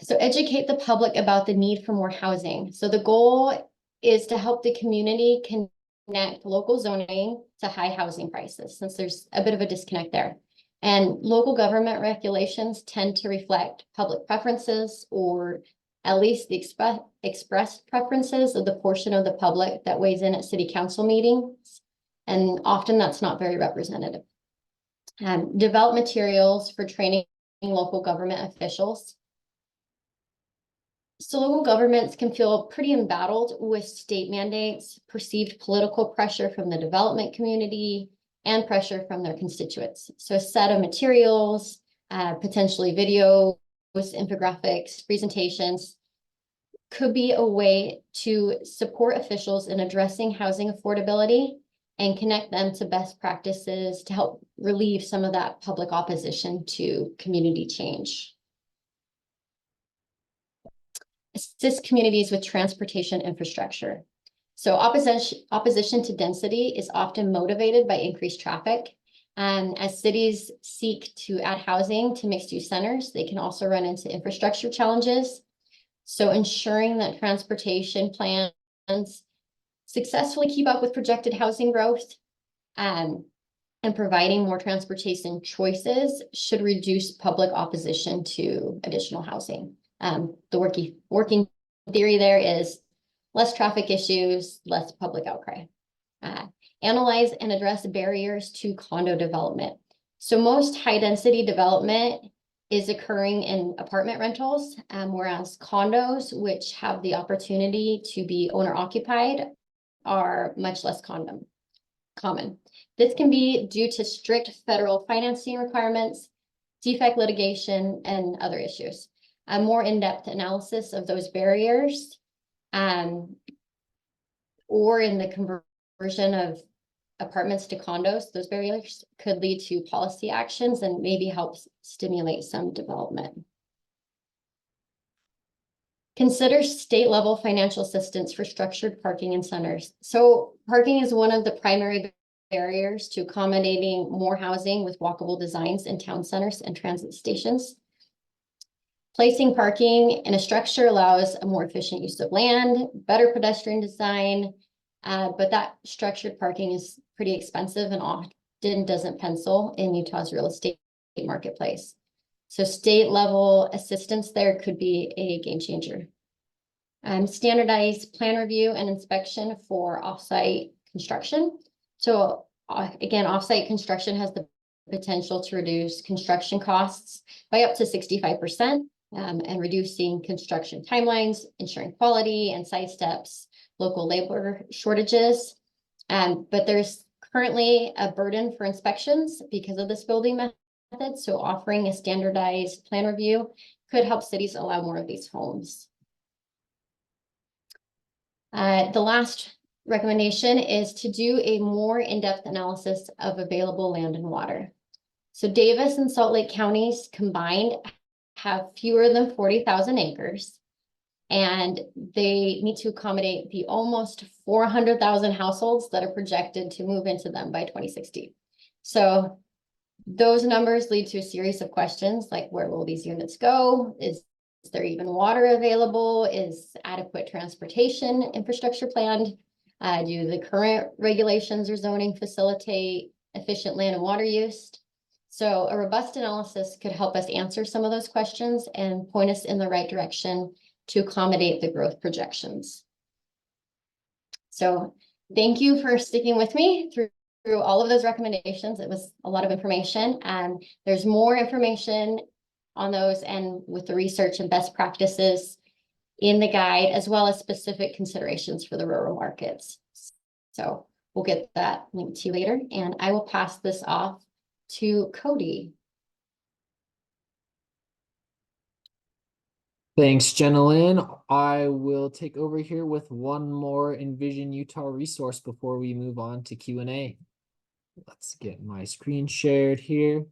So educate the public about the need for more housing. So the goal is to help the community connect local zoning to high housing prices, since there's a bit of a disconnect there. And local government regulations tend to reflect public preferences, or at least the expressed preferences of the portion of the public that weighs in at city council meetings. And often that's not very representative. Develop materials for training local government officials. So local governments can feel pretty embattled with state mandates, perceived political pressure from the development community, and pressure from their constituents. So a set of materials, potentially videos infographics, presentations could be a way to support officials in addressing housing affordability and connect them to best practices to help relieve some of that public opposition to community change. Assist communities with transportation infrastructure. So opposition to density is often motivated by increased traffic. And as cities seek to add housing to mixed-use centers, they can also run into infrastructure challenges. So ensuring that transportation plans successfully keep up with projected housing growth and providing more transportation choices should reduce public opposition to additional housing. The working theory there is less traffic issues, less public outcry. Analyze and address barriers to condo development. So most high density development is occurring in apartment rentals, whereas condos, which have the opportunity to be owner occupied, are much less common. This can be due to strict federal financing requirements, defect litigation, and other issues. A more in-depth analysis of those barriers, or in the conversion of apartments to condos, those barriers could lead to policy actions and maybe help stimulate some development. Consider state-level financial assistance for structured parking in centers. So parking is one of the primary barriers to accommodating more housing with walkable designs in town centers and transit stations. Placing parking in a structure allows a more efficient use of land, better pedestrian design, but that structured parking is pretty expensive and often doesn't pencil in Utah's real estate marketplace. So state level assistance there could be a game changer. Standardized plan review and inspection for offsite construction. So again, offsite construction has the potential to reduce construction costs by up to 65%, and reducing construction timelines, ensuring quality, and sidesteps local labor shortages. But there's currently a burden for inspections because of this building method. So offering a standardized plan review could help cities allow more of these homes. The last recommendation is to do a more in-depth analysis of available land and water. So Davis and Salt Lake counties combined have fewer than 40,000 acres, and they need to accommodate the almost 400,000 households that are projected to move into them by 2060. So those numbers lead to a series of questions like, where will these units go? Is there even water available? Is adequate transportation infrastructure planned? Do the current regulations or zoning facilitate efficient land and water use? So a robust analysis could help us answer some of those questions and point us in the right direction to accommodate the growth projections. So thank you for sticking with me through all of those recommendations. It was a lot of information, and there's more information on those and with the research and best practices in the guide, as well as specific considerations for the rural markets. So we'll get that linked to you later, and I will pass this off to Cody. Thanks, Jenalyn. I will take over here with one more Envision Utah resource before we move on to Q&A. Let's get my screen shared here.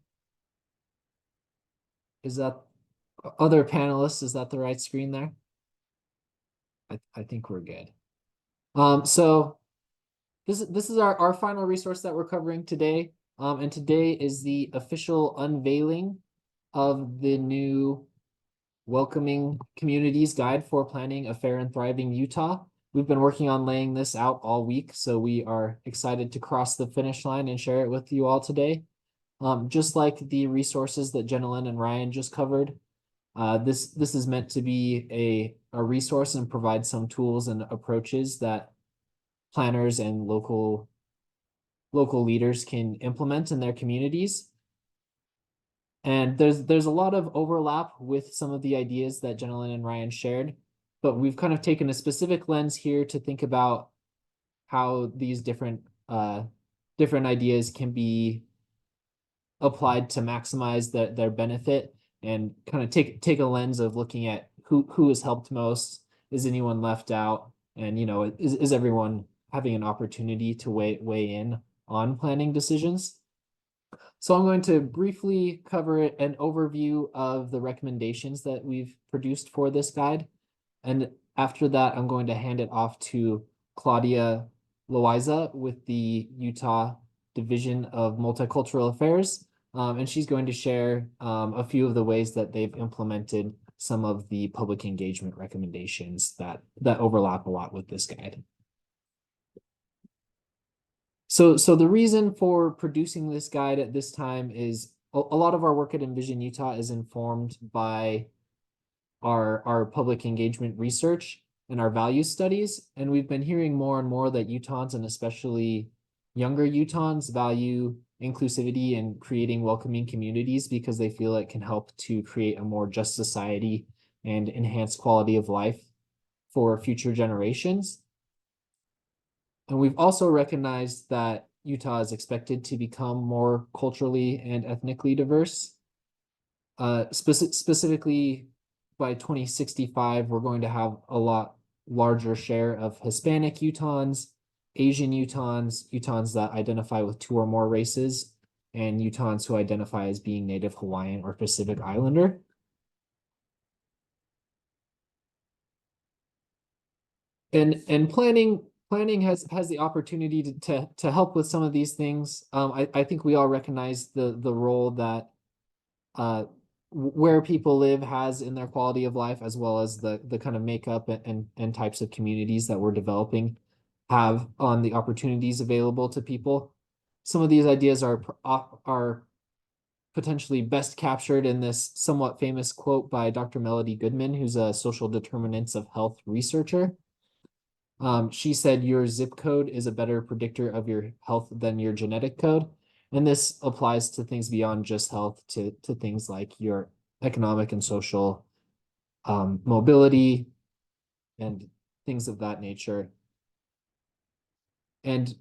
Is that other panelists? Is that the right screen there? I think we're good. So this is our final resource that we're covering today. And today is the official unveiling of the new Welcoming Communities Guide for Planning a Fair and Thriving Utah. We've been working on laying this out all week, so we are excited to cross the finish line and share it with you all today. Just like the resources that Jenalyn and Ryan just covered, this is meant to be a resource and provide some tools and approaches that planners and local leaders can implement in their communities. And there's a lot of overlap with some of the ideas that Jenalyn and Ryan shared, but we've kind of taken a specific lens here to think about how these different ideas can be applied to maximize their benefit and kind of take a lens of looking at who has helped most. Is anyone left out? And is everyone having an opportunity to weigh in on planning decisions? So I'm going to briefly cover an overview of the recommendations that we've produced for this guide. And after that, I'm going to hand it off to Claudia Loiza with the Utah Division of Multicultural Affairs. And she's going to share a few of the ways that they've implemented some of the public engagement recommendations that overlap a lot with this guide. So the reason for producing this guide at this time is a lot of our work at Envision Utah is informed by our public engagement research and our value studies. And we've been hearing more and more that Utahns, and especially younger Utahns, value inclusivity and creating welcoming communities because they feel it can help to create a more just society and enhance quality of life for future generations. And we've also recognized that Utah is expected to become more culturally and ethnically diverse. Specifically, by 2065, we're going to have a lot larger share of Hispanic Utahns, Asian Utahns, Utahns that identify with 2 or more races, and Utahns who identify as being Native Hawaiian or Pacific Islander. And planning has the opportunity to help with some of these things. I think we all recognize the role that where people live has in their quality of life, as well as the kind of makeup and types of communities that we're developing have on the opportunities available to people. Some of these ideas are potentially best captured in this somewhat famous quote by Dr. Melody Goodman, who's a social determinants of health researcher. She said, "Your zip code is a better predictor of your health than your genetic code." And this applies to things beyond just health, to things like your economic and social mobility and things of that nature. And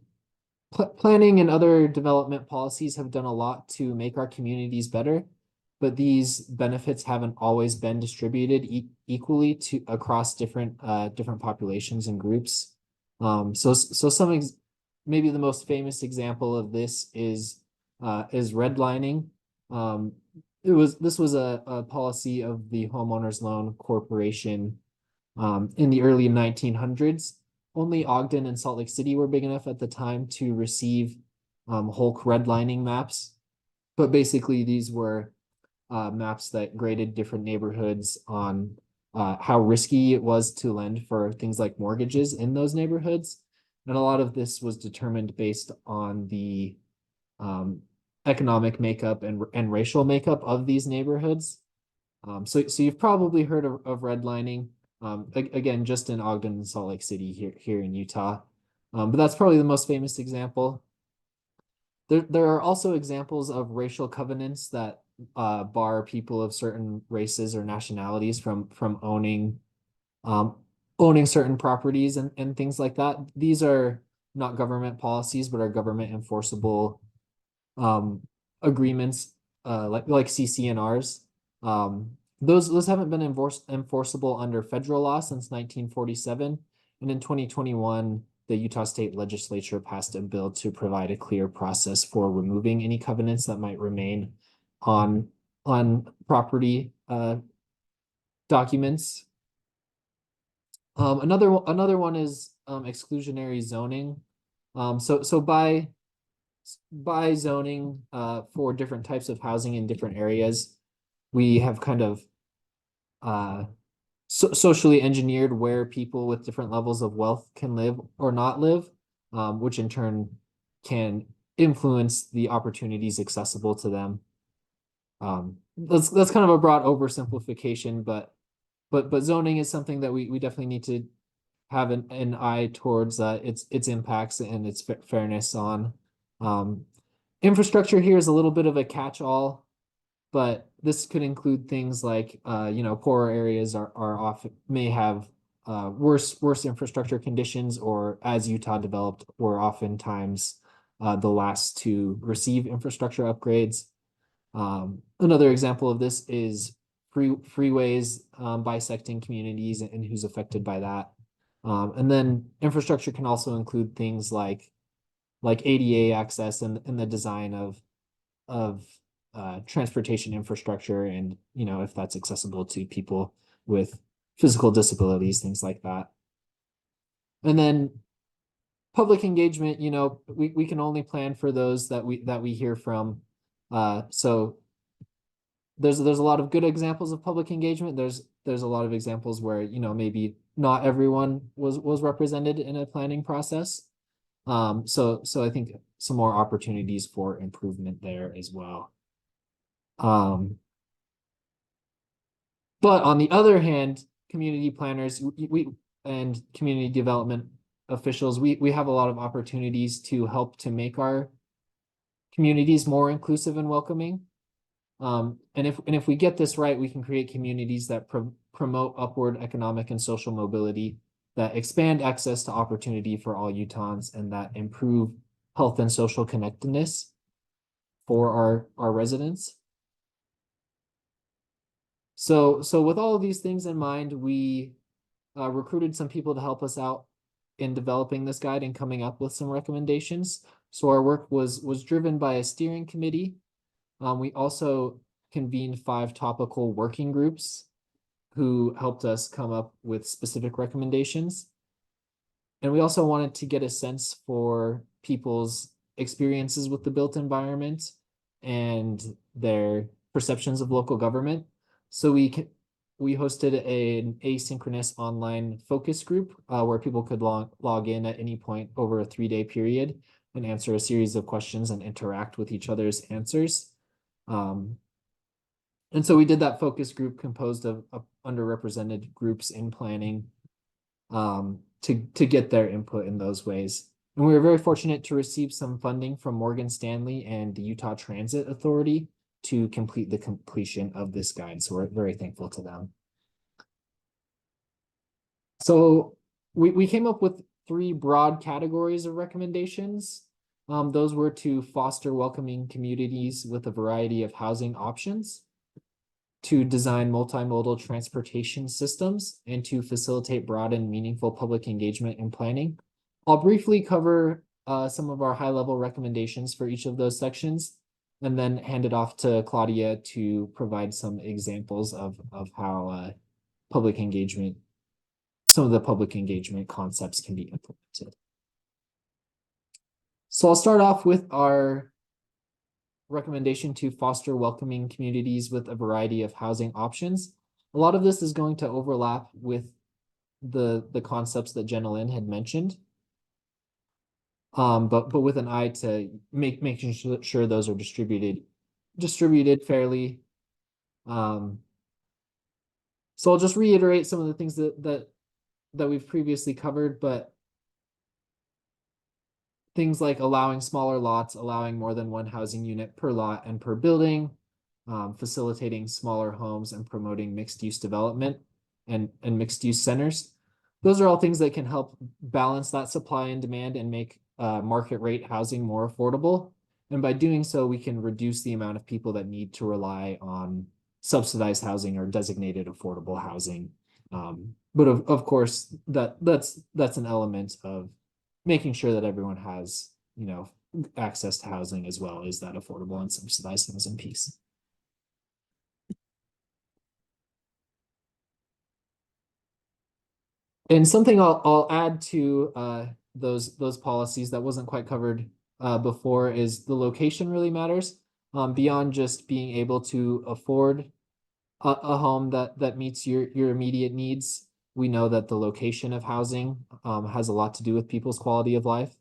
planning and other development policies have done a lot to make our communities better, but these benefits haven't always been distributed equally across different populations and groups. So maybe the most famous example of this is redlining. This was a policy of the Homeowners Loan Corporation in the early 1900s. Only Ogden and Salt Lake City were big enough at the time to receive Hulk redlining maps, but basically these were maps that graded different neighborhoods on how risky it was to lend for things like mortgages in those neighborhoods. And a lot of this was determined based on the economic makeup and racial makeup of these neighborhoods. So you've probably heard of redlining, again, just in Ogden and Salt Lake City here in Utah. But that's probably the most famous example. There are also examples of racial covenants that bar people of certain races or nationalities from owning certain properties and things like that. These are not government policies, but are government enforceable agreements like CC&Rs. Those haven't been enforceable under federal law since 1947. And in 2021, the Utah State Legislature passed a bill to provide a clear process for removing any covenants that might remain on property documents. Another one is exclusionary zoning. So by zoning for different types of housing in different areas, we have kind of socially engineered where people with different levels of wealth can live or not live, which in turn can influence the opportunities accessible to them. That's kind of a broad oversimplification, but zoning is something that we definitely need to have an eye towards its impacts and its fairness on. Infrastructure here is a little bit of a catch-all, but this could include things like poorer areas may have worse infrastructure conditions, or as Utah developed, were oftentimes the last to receive infrastructure upgrades. Another example of this is freeways bisecting communities and who's affected by that. And then infrastructure can also include things like ADA access and the design of transportation infrastructure, and if that's accessible to people with physical disabilities, things like that. And then public engagement, we can only plan for those that we hear from. So there's a lot of good examples of public engagement. There's a lot of examples where maybe not everyone was represented in a planning process. So I think some more opportunities for improvement there as well. But on the other hand, community planners and community development officials, we have a lot of opportunities to help to make our communities more inclusive and welcoming. And if we get this right, we can create communities that promote upward economic and social mobility, that expand access to opportunity for all Utahns, and that improve health and social connectedness for our residents. So with all of these things in mind, we recruited some people to help us out in developing this guide and coming up with some recommendations. So our work was driven by a steering committee. We also convened 5 topical working groups who helped us come up with specific recommendations. And we also wanted to get a sense for people's experiences with the built environment and their perceptions of local government. So we hosted an asynchronous online focus group where people could log in at any point over a 3-day period and answer a series of questions and interact with each other's answers. And so we did that focus group composed of underrepresented groups in planning to get their input in those ways. And we were very fortunate to receive some funding from Morgan Stanley and the Utah Transit Authority to complete the completion of this guide. So we're very thankful to them. So we came up with 3 broad categories of recommendations. Those were to foster welcoming communities with a variety of housing options, to design multimodal transportation systems, and to facilitate broad and meaningful public engagement and planning. I'll briefly cover some of our high-level recommendations for each of those sections, and then hand it off to Claudia to provide some examples of how public engagement, some of the public engagement concepts can be implemented. So I'll start off with our recommendation to foster welcoming communities with a variety of housing options. A lot of this is going to overlap with the concepts that Jenna Lynn had mentioned. But with an eye to making sure those are distributed fairly. So I'll just reiterate some of the things that we've previously covered, but things like allowing smaller lots, allowing more than 1 housing unit per lot and per building, facilitating smaller homes, and promoting mixed-use development and mixed-use centers. Those are all things that can help balance that supply and demand and make market rate housing more affordable. And by doing so, we can reduce the amount of people that need to rely on subsidized housing or designated affordable housing. But of course, that's an element of making sure that everyone has, access to housing as well as that affordable and subsidized housing piece. And something I'll add to those policies that wasn't quite covered before is the location really matters. Beyond just being able to afford a home that meets your immediate needs, we know that the location of housing has a lot to do with people's quality of life.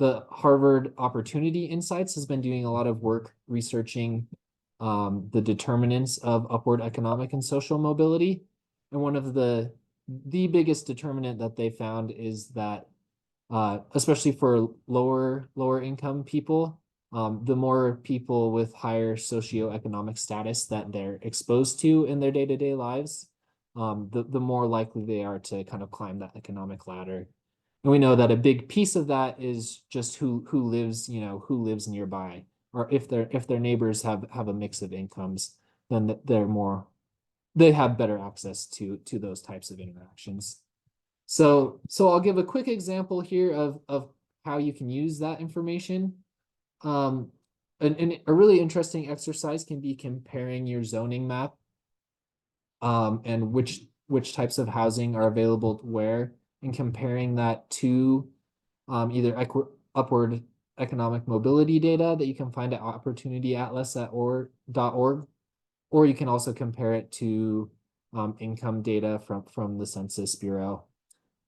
The Harvard Opportunity Insights has been doing a lot of work researching the determinants of upward economic and social mobility. And one of the biggest determinant that they found is that especially for lower income people, the more people with higher socioeconomic status that they're exposed to in their day-to-day lives, the more likely they are to kind of climb that economic ladder. And we know that a big piece of that is just who lives nearby. or if their neighbors have a mix of incomes, then they have better access to those types of interactions. So I'll give a quick example here of how you can use that information. And a really interesting exercise can be comparing your zoning map and which types of housing are available where, and comparing that to either upward economic mobility data that you can find at opportunityatlas.org, or you can also compare it to income data from the Census Bureau.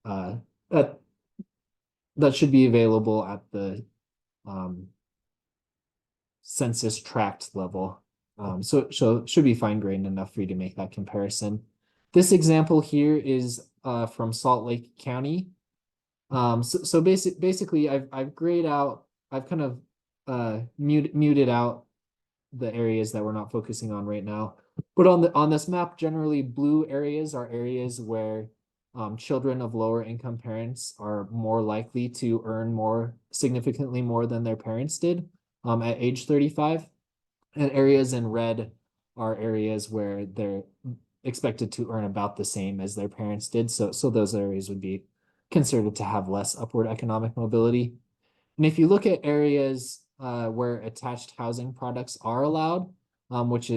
That should be available at the census tract level. So it should be fine-grained enough for you to make that comparison. This example here is from Salt Lake County. So basically I've grayed out, I've kind of muted out the areas that we're not focusing on right now. But on this map, generally blue areas are areas where children of lower income parents are more likely to earn significantly more than their parents did at age 35. And areas in red are areas where they're expected to earn about the same as their parents did. So those areas would be considered to have less upward economic mobility. And if you look at areas where attached housing products are allowed, which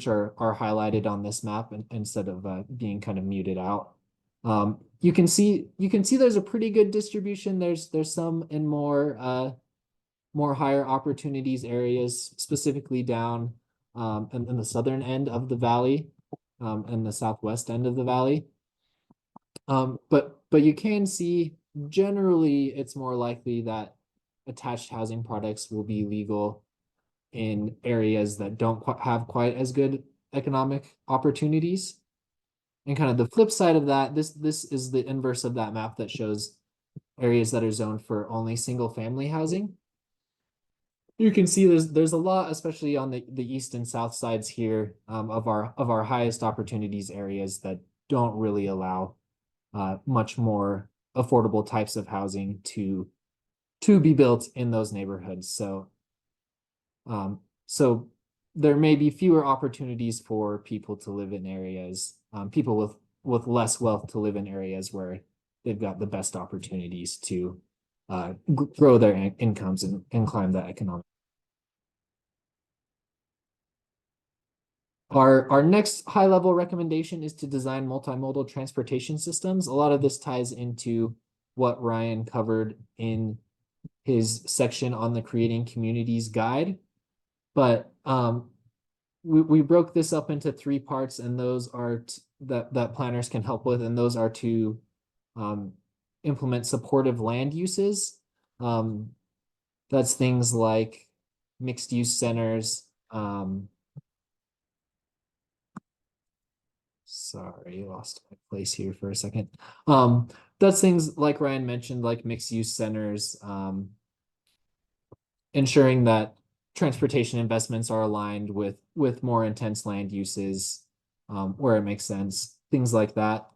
are highlighted on this map instead of being kind of muted out, you can see there's a pretty good distribution. There's some in more higher opportunities areas, specifically down in the southern end of the valley, and the southwest end of the valley. But you can see generally it's more likely that attached housing products will be legal in areas that don't have quite as good economic opportunities. And kind of the flip side of that, this is the inverse of that map that shows areas that are zoned for only single family housing. You can see there's a lot, especially on the east and south sides here, of our highest opportunities areas that don't really allow much more affordable types of housing to be built in those neighborhoods. So there may be fewer opportunities for people to live in areas, people with less wealth to live in areas where they've got the best opportunities to grow their incomes and climb that economic. Our next high level recommendation is to design multimodal transportation systems. A lot of this ties into what Ryan covered in his section on the Creating Communities guide. But we broke this up into 3 parts, and those are that planners can help with, and those are to implement supportive land uses. That's things like mixed use centers. Sorry, lost my place here for a second. That's things like Ryan mentioned, like mixed use centers, ensuring that transportation investments are aligned with more intense land uses where it makes sense, things like that.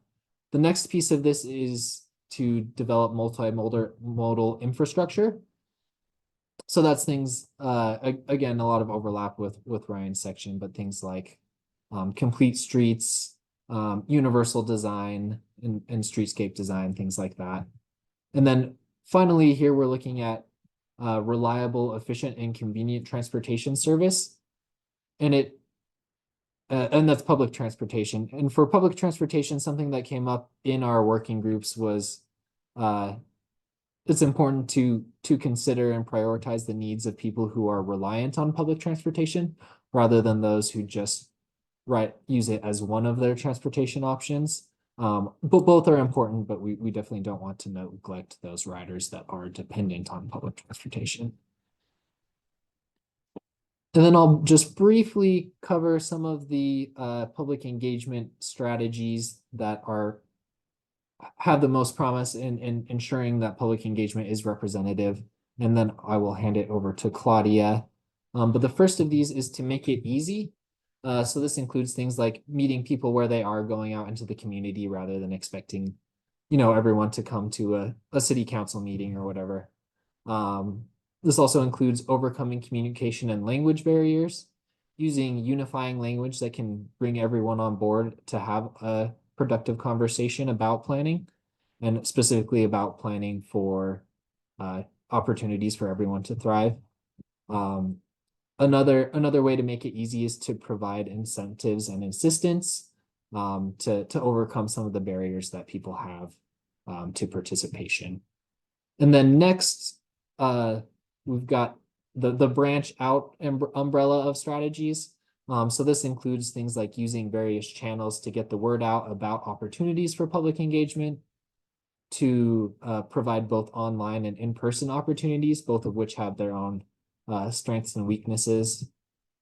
The next piece of this is to develop multimodal infrastructure. So that's things, again, a lot of overlap with Ryan's section, but things like complete streets, universal design and streetscape design, things like that. And then finally here we're looking at reliable, efficient, and convenient transportation service. And that's public transportation. And for public transportation, something that came up in our working groups was it's important to consider and prioritize the needs of people who are reliant on public transportation rather than those who just use it as one of their transportation options. But both are important, but we definitely don't want to neglect those riders that are dependent on public transportation. And then I'll just briefly cover some of the public engagement strategies that have the most promise in ensuring that public engagement is representative. And then I will hand it over to Claudia. But the first of these is to make it easy. So this includes things like meeting people where they are, going out into the community rather than expecting, everyone to come to a city council meeting or whatever. This also includes overcoming communication and language barriers, using unifying language that can bring everyone on board to have a productive conversation about planning, and specifically about planning for opportunities for everyone to thrive. Another way to make it easy is to provide incentives and assistance to overcome some of the barriers that people have to participation. And then next, we've got the branch out umbrella of strategies. So this includes things like using various channels to get the word out about opportunities for public engagement, to provide both online and in-person opportunities, both of which have their own strengths and weaknesses,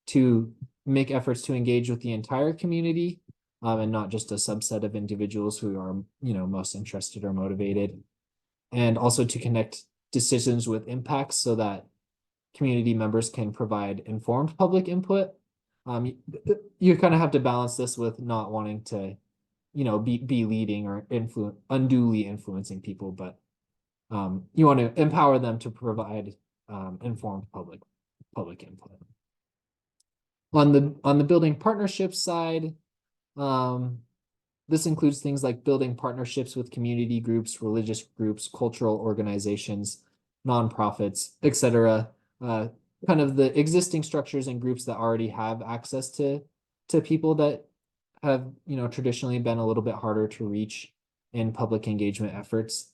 to make efforts to engage with the entire community and not just a subset of individuals who are, most interested or motivated, and also to connect decisions with impacts so that community members can provide informed public input. You kind of have to balance this with not wanting to, be leading or unduly influencing people, but you want to empower them to provide informed public input. On the building partnerships side, this includes things like building partnerships with community groups, religious groups, cultural organizations, nonprofits, etc. Kind of the existing structures and groups that already have access to people that have, traditionally been a little bit harder to reach in public engagement efforts.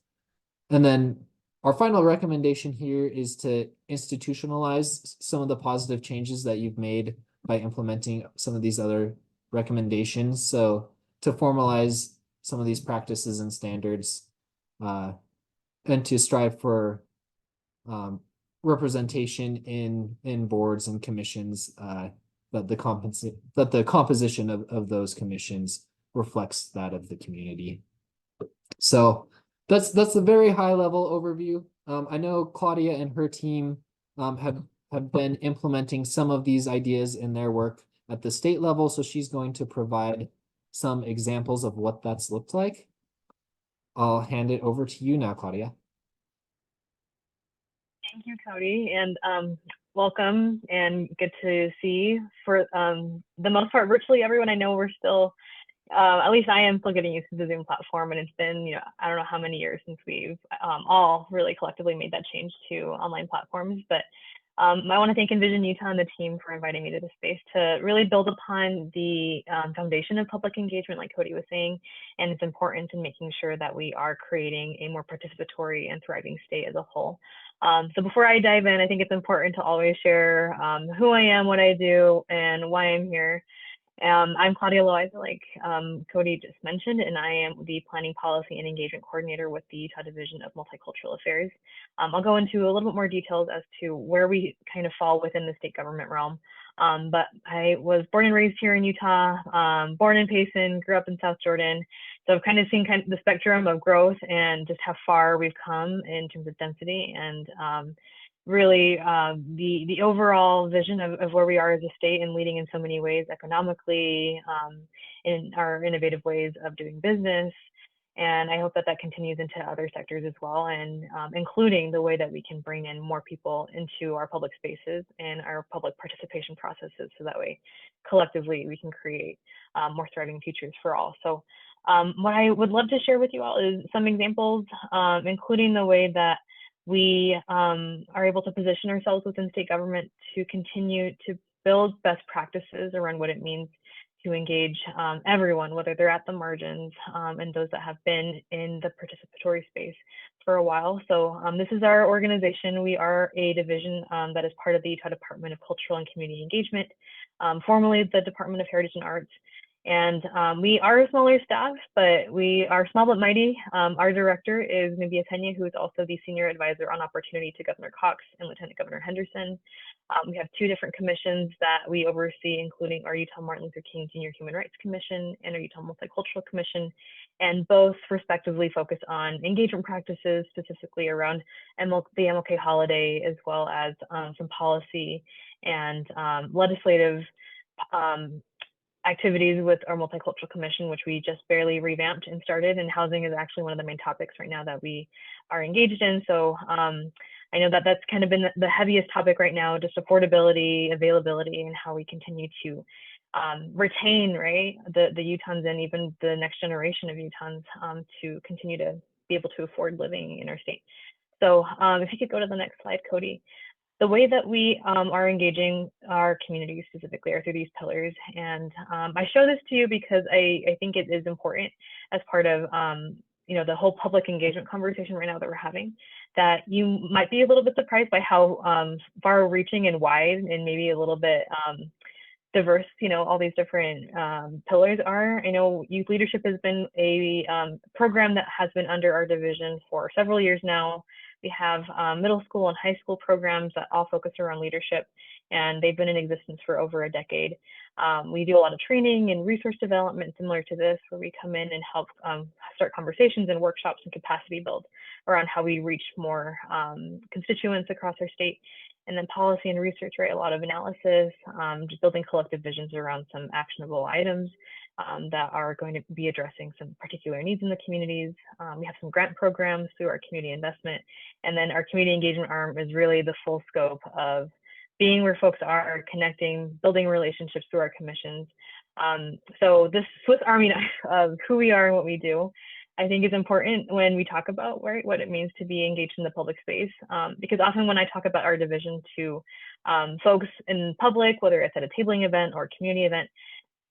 And then our final recommendation here is to institutionalize some of the positive changes that you've made by implementing some of these other recommendations. So to formalize some of these practices and standards, and to strive for representation in boards and commissions, that the composition of those commissions reflects that of the community. So that's a very high level overview. I know Claudia and her team have been implementing some of these ideas in their work at the state level, so she's going to provide some examples of what that's looked like. I'll hand it over to you now, Claudia. Thank you, Cody, and welcome, and good to see, for the most part, virtually everyone. I know we're still, at least I am still getting used to the Zoom platform, and it's been, I don't know how many years since we've all really collectively made that change to online platforms, but I want to thank Envision Utah and the team for inviting me to this space to really build upon the foundation of public engagement, like Cody was saying, and it's important in making sure that we are creating a more participatory and thriving state as a whole. So before I dive in, I think it's important to always share who I am, what I do, and why I'm here. I'm Claudia Loaiza, like Cody just mentioned, and I am the Planning Policy and Engagement Coordinator with the Utah Division of Multicultural Affairs. I'll go into a little bit more details as to where we kind of fall within the state government realm. But I was born and raised here in Utah, born in Payson, grew up in South Jordan. So I've kind of seen the spectrum of growth and just how far we've come in terms of density, and really the overall vision of where we are as a state and leading in so many ways, economically, in our innovative ways of doing business. And I hope that that continues into other sectors as well, and including the way that we can bring in more people into our public spaces and our public participation processes, so that way collectively we can create more thriving futures for all. So what I would love to share with you all is some examples, including the way that we are able to position ourselves within state government to continue to build best practices around what it means to engage everyone, whether they're at the margins and those that have been in the participatory space for a while. So this is our organization. We are a division that is part of the Utah Department of Cultural and Community Engagement, formerly the Department of Heritage and Arts. And we are a smaller staff, but we are small but mighty. Our director is Nubia Tenya, who is also the senior advisor on opportunity to Governor Cox and Lieutenant Governor Henderson. We have two different commissions that we oversee, including our Utah Martin Luther King Jr. Human Rights Commission and our Utah Multicultural Commission, and both respectively focus on engagement practices, specifically around the MLK holiday, as well as some policy and legislative activities with our Multicultural Commission, which we just barely revamped and started, and housing is actually one of the main topics right now that we are engaged in. So I know that that's kind of been the heaviest topic right now, just affordability, availability, and how we continue to retain, right, the Utahns and even the next generation of Utahns to continue to be able to afford living in our state. So if you could go to the next slide, Cody. The way that we are engaging our community specifically are through these pillars. And I show this to you because I think it is important as part of the whole public engagement conversation right now that we're having, that you might be a little bit surprised by how far reaching and wide and maybe a little bit diverse, all these different pillars are. I know youth leadership has been a program that has been under our division for several years now. We have middle school and high school programs that all focus around leadership, and they've been in existence for over a decade. We do a lot of training and resource development similar to this, where we come in and help start conversations and workshops and capacity build around how we reach more constituents across our state. And then policy and research, right? A lot of analysis, just building collective visions around some actionable items that are going to be addressing some particular needs in the communities. We have some grant programs through our community investment. And then our community engagement arm is really the full scope of being where folks are, connecting, building relationships through our commissions. So this Swiss Army knife of who we are and what we do, I think is important when we talk about what it means to be engaged in the public space. Because often when I talk about our division to folks in public, whether it's at a tabling event or a community event,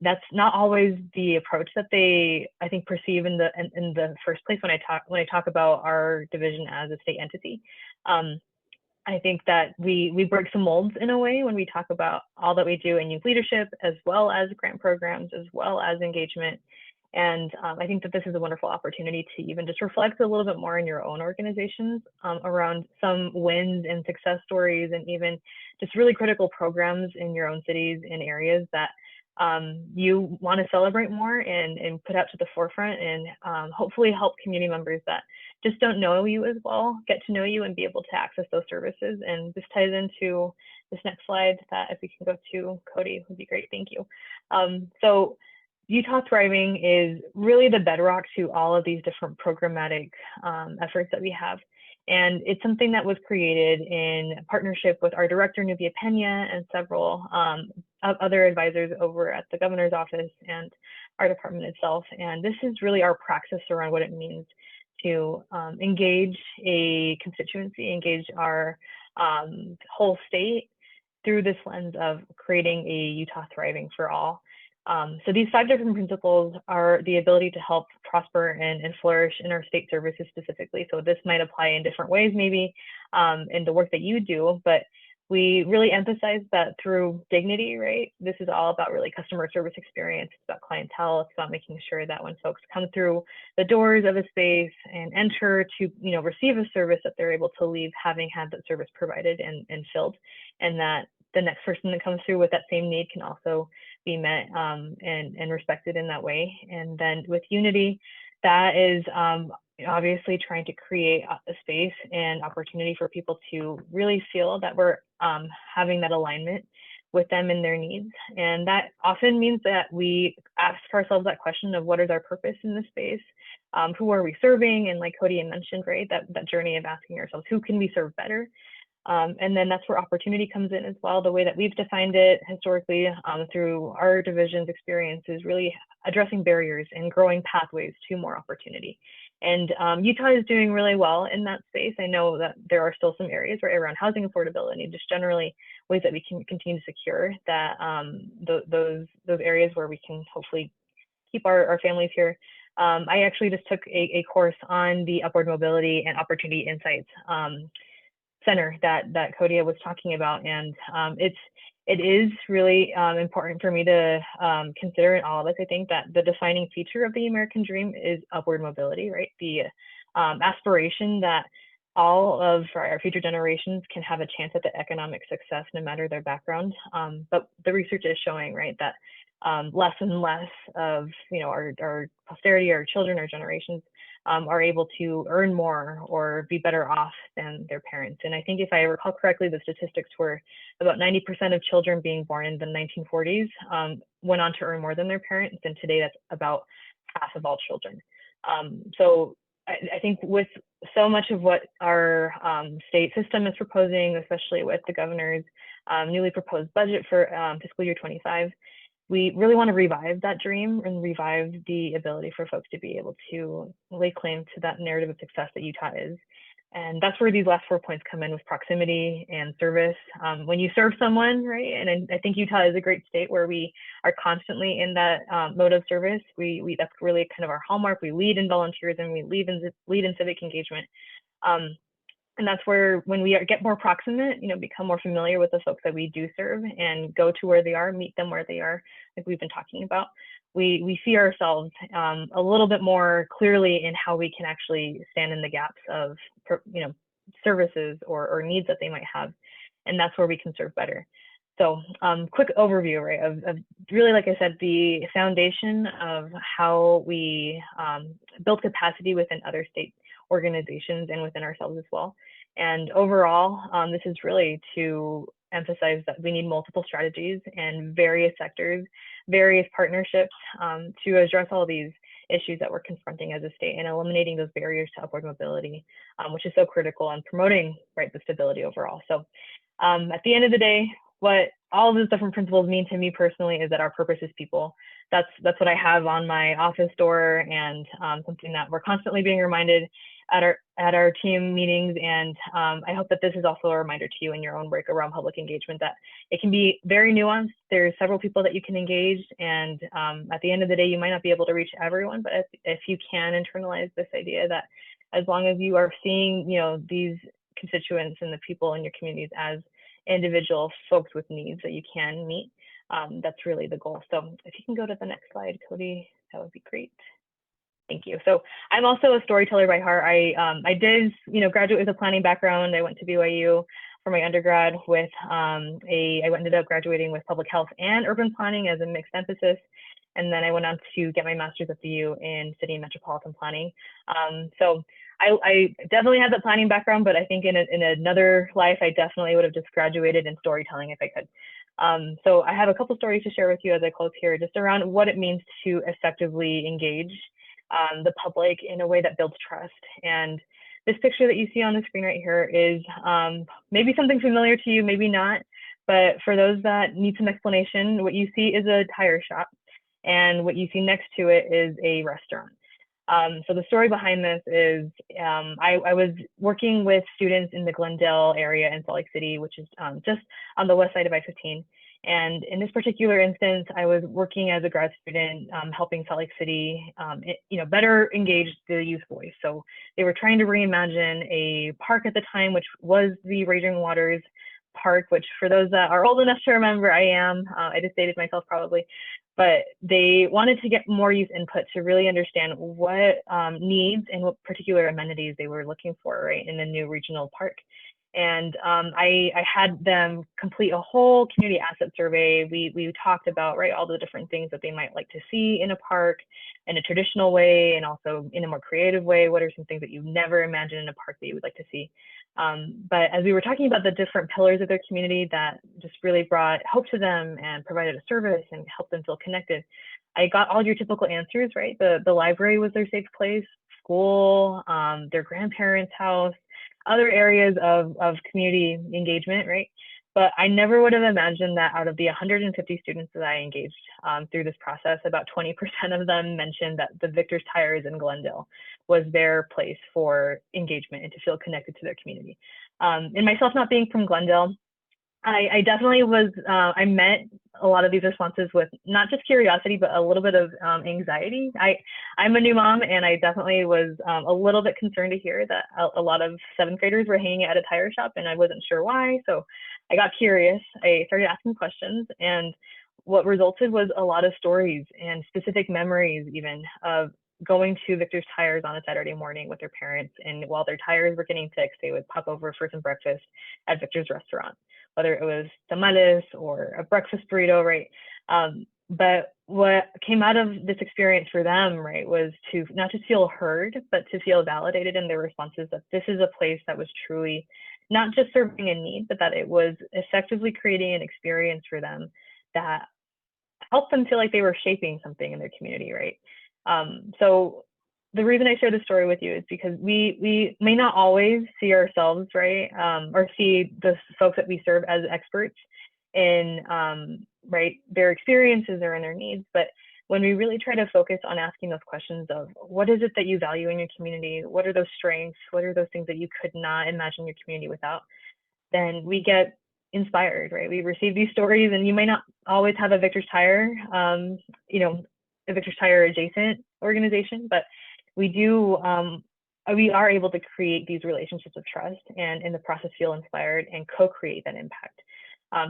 that's not always the approach that they, I think, perceive in the first place when I talk about our division as a state entity. I think that we break some molds in a way when we talk about all that we do in youth leadership, as well as grant programs, as well as engagement. And I think that this is a wonderful opportunity to even just reflect a little bit more in your own organizations around some wins and success stories, and even just really critical programs in your own cities and areas that you want to celebrate more and put out to the forefront, and hopefully help community members that just don't know you as well get to know you and be able to access those services. And this ties into this next slide that, if we can go to, Cody, would be great. Thank you. So Utah Thriving is really the bedrock to all of these different programmatic efforts that we have. And it's something that was created in partnership with our director, Nubia Pena, and several other advisors over at the governor's office and our department itself. And this is really our praxis around what it means to engage a constituency, engage our whole state through this lens of creating a Utah Thriving for all. So these 5 different principles are the ability to help prosper and flourish in our state services specifically. So this might apply in different ways, maybe in the work that you do, but we really emphasize that through dignity, right? This is all about really customer service experience. It's about clientele. It's about making sure that when folks come through the doors of a space and enter to, receive a service, that they're able to leave having had that service provided and filled, and that the next person that comes through with that same need can also be met and respected in that way. And then with unity, that is obviously trying to create a space and opportunity for people to really feel that we're having that alignment with them and their needs. And that often means that we ask ourselves that question of what is our purpose in this space? Who are we serving? And like Cody mentioned, right, that journey of asking ourselves, who can we serve better? And then that's where opportunity comes in as well. The way that we've defined it historically through our division's experience is really addressing barriers and growing pathways to more opportunity. And Utah is doing really well in that space. I know that there are still some areas right around housing affordability, just generally ways that we can continue to secure that those areas where we can hopefully keep our families here. I actually just took a course on the Upward Mobility and Opportunity Insights Center that Cody was talking about, and it is really important for me to consider in all of us. I think that the defining feature of the American dream is upward mobility, right? The aspiration that all of our future generations can have a chance at the economic success no matter their background. But the research is showing, right, that less and less of our posterity, our children, our generations are able to earn more or be better off than their parents. And I think if I recall correctly, the statistics were about 90% of children being born in the 1940s went on to earn more than their parents, and today that's about half of all children. So I think with so much of what our state system is proposing, especially with the governor's newly proposed budget for fiscal year 25, we really want to revive that dream and revive the ability for folks to be able to lay claim to that narrative of success that Utah is. And that's where these last 4 points come in, with proximity and service. When you serve someone, right? And I think Utah is a great state where we are constantly in that mode of service. That's really kind of our hallmark. We lead in volunteerism, we lead in civic engagement. And that's where, when we get more proximate, become more familiar with the folks that we do serve and go to where they are, meet them where they are, like we've been talking about, we see ourselves a little bit more clearly in how we can actually stand in the gaps of, services or needs that they might have. And that's where we can serve better. So quick overview, right, of really, like I said, the foundation of how we build capacity within other state organizations and within ourselves as well. And overall, this is really to emphasize that we need multiple strategies and various sectors, various partnerships to address all these issues that we're confronting as a state, and eliminating those barriers to upward mobility, which is so critical in promoting, right, the stability overall. So at the end of the day, what all of those different principles mean to me personally is that our purpose is people. That's what I have on my office door, and something that we're constantly being reminded at our team meetings. And I hope that this is also a reminder to you in your own work around public engagement, that it can be very nuanced. There's several people that you can engage, and at the end of the day, you might not be able to reach everyone, but if you can internalize this idea that as long as you are seeing, these constituents and the people in your communities as individual folks with needs that you can meet, that's really the goal. So if you can go to the next slide, Cody, that would be great. Thank you. So I'm also a storyteller by heart. I did, graduate with a planning background. I went to BYU for my undergrad with I ended up graduating with public health and urban planning as a mixed emphasis. And then I went on to get my master's at the U in city and metropolitan planning. So I definitely have that planning background, but I think in another life, I definitely would have just graduated in storytelling if I could. So I have a couple stories to share with you as I close here, just around what it means to effectively engage the public in a way that builds trust. And this picture that you see on the screen right here is maybe something familiar to you, maybe not, but for those that need some explanation, what you see is a tire shop, and what you see next to it is a restaurant. So the story behind this is I was working with students in the Glendale area in Salt Lake City, which is just on the west side of I-15. And in this particular instance, I was working as a grad student, helping Salt Lake City, better engage the youth voice. So they were trying to reimagine a park at the time, which was the Raging Waters Park, which for those that are old enough to remember, I am. I just dated myself probably. But they wanted to get more youth input to really understand what needs and what particular amenities they were looking for, right, in the new regional park. And I had them complete a whole community asset survey. We talked about, right, all the different things that they might like to see in a park in a traditional way, and also in a more creative way. What are some things that you never imagined in a park that you would like to see? But as we were talking about the different pillars of their community that just really brought hope to them and provided a service and helped them feel connected, I got all your typical answers, right? The library was their safe place, school, their grandparents' house, other areas of community engagement, right? But I never would have imagined that out of the 150 students that I engaged through this process, about 20% of them mentioned that the Victor's Tires in Glendale was their place for engagement and to feel connected to their community. And myself not being from Glendale, I definitely was, I met a lot of these responses with not just curiosity, but a little bit of anxiety. I'm a new mom, and I definitely was a little bit concerned to hear that a lot of 7th graders were hanging at a tire shop, and I wasn't sure why. So I got curious. I started asking questions, and what resulted was a lot of stories and specific memories even of going to Victor's Tires on a Saturday morning with their parents. And while their tires were getting fixed, they would pop over for some breakfast at Victor's restaurant, whether it was tamales or a breakfast burrito, right? But what came out of this experience for them, right, was to not just feel heard, but to feel validated in their responses, that this is a place that was truly not just serving a need, but that it was effectively creating an experience for them that helped them feel like they were shaping something in their community, right? So the reason I share this story with you is because we may not always see ourselves, right, or see the folks that we serve as experts in right, their experiences or in their needs. But when we really try to focus on asking those questions of what is it that you value in your community, what are those strengths, what are those things that you could not imagine your community without, then we get inspired, right? We receive these stories, and you may not always have a Victor's Tire, you know, a Victor's Tire adjacent organization, but we do, we are able to create these relationships of trust, and in the process feel inspired and co-create that impact,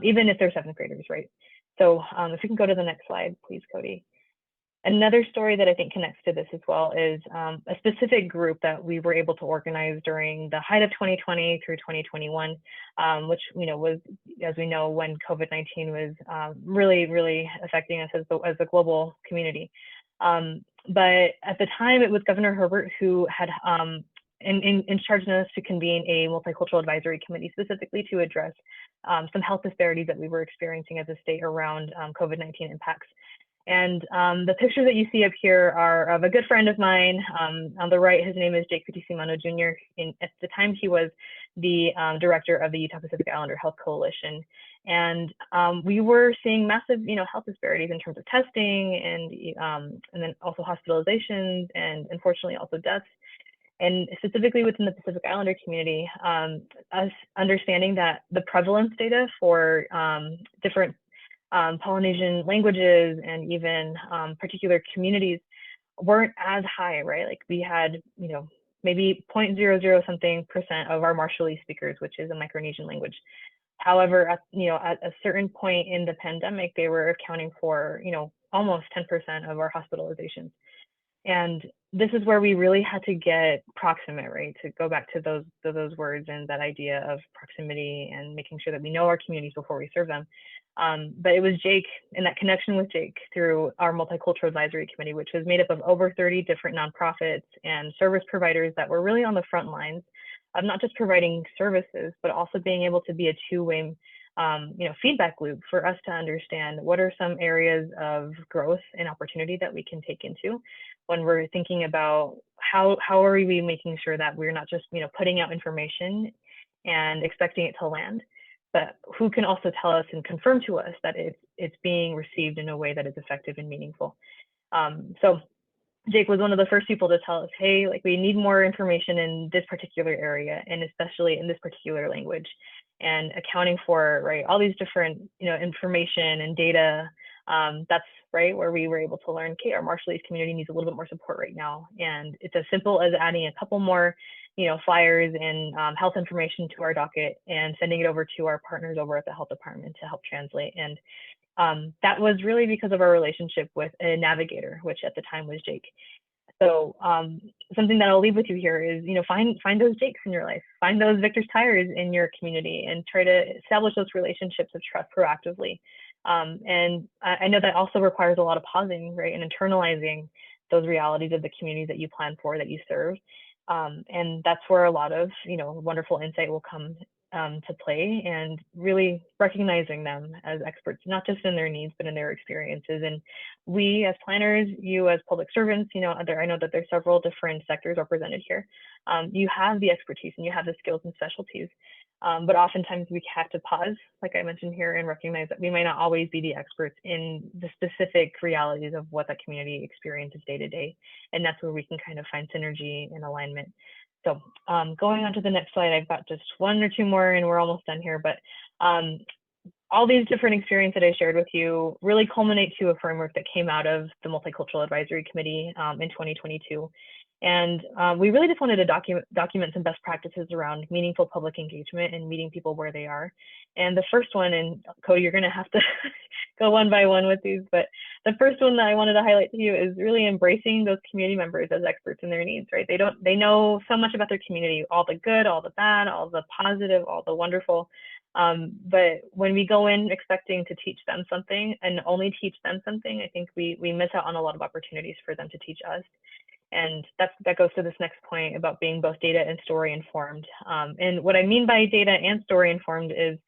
even if they're seventh graders, right? So if we can go to the next slide, please, Cody. Another story that I think connects to this as well is a specific group that we were able to organize during the height of 2020 through 2021, which, you know, was, as we know, when COVID-19 was really, really affecting us as a global community. But at the time, it was Governor Herbert who had charged us to convene a multicultural advisory committee specifically to address some health disparities that we were experiencing as a state around COVID-19 impacts. And the pictures that you see up here are of a good friend of mine. On the right, his name is Jake Putissimano Jr. At the time, he was the director of the Utah Pacific Islander Health Coalition. And we were seeing massive, you know, health disparities in terms of testing and then also hospitalizations and unfortunately also deaths. And specifically within the Pacific Islander community, us understanding that the prevalence data for different Polynesian languages and even particular communities weren't as high, right? Like we had, you know, maybe 0.00 something % of our Marshallese speakers, which is a Micronesian language. However, at a certain point in the pandemic, they were accounting for, you know, almost 10% of our hospitalizations. And this is where we really had to get proximate, right? To go back to those words and that idea of proximity and making sure that we know our communities before we serve them. But it was Jake and that connection with Jake through our Multicultural Advisory Committee, which was made up of over 30 different nonprofits and service providers that were really on the front lines of not just providing services, but also being able to be a two-way feedback loop for us to understand what are some areas of growth and opportunity that we can take into when we're thinking about how are we making sure that we're not just, you know, putting out information and expecting it to land, but who can also tell us and confirm to us that it's being received in a way that is effective and meaningful. So Jake was one of the first people to tell us, hey, like we need more information in this particular area, and especially in this particular language, and accounting for, right, all these different, you know, information and data. That's right where we were able to learn, okay, our Marshallese community needs a little bit more support right now. And it's as simple as adding a couple more, you know, flyers and health information to our docket and sending it over to our partners over at the health department to help translate. And that was really because of our relationship with a navigator, which at the time was Jake. So something that I'll leave with you here is, you know, find those Jakes in your life, find those Victor's Tires in your community, and try to establish those relationships of trust proactively. And I know that also requires a lot of pausing, right, and internalizing those realities of the community that you plan for, that you serve. And that's where a lot of, you know, wonderful insight will come to play, and really recognizing them as experts, not just in their needs, but in their experiences. And we as planners, you as public servants, you know, I know that there's several different sectors represented here. You have the expertise and you have the skills and specialties, but oftentimes we have to pause, like I mentioned here, and recognize that we may not always be the experts in the specific realities of what the community experiences day to day. And that's where we can kind of find synergy and alignment. So going on to the next slide, I've got just one or two more and we're almost done here, but all these different experiences that I shared with you really culminate to a framework that came out of the Multicultural Advisory Committee in 2022. And we really just wanted to document some best practices around meaningful public engagement and meeting people where they are. And the first one, and Cody, you're gonna have to go one by one with these, but the first one that I wanted to highlight to you is really embracing those community members as experts in their needs, right? They know so much about their community, all the good, all the bad, all the positive, all the wonderful. But when we go in expecting to teach them something and only teach them something, I think we miss out on a lot of opportunities for them to teach us. And that goes to this next point about being both data and story informed. And what I mean by data and story informed is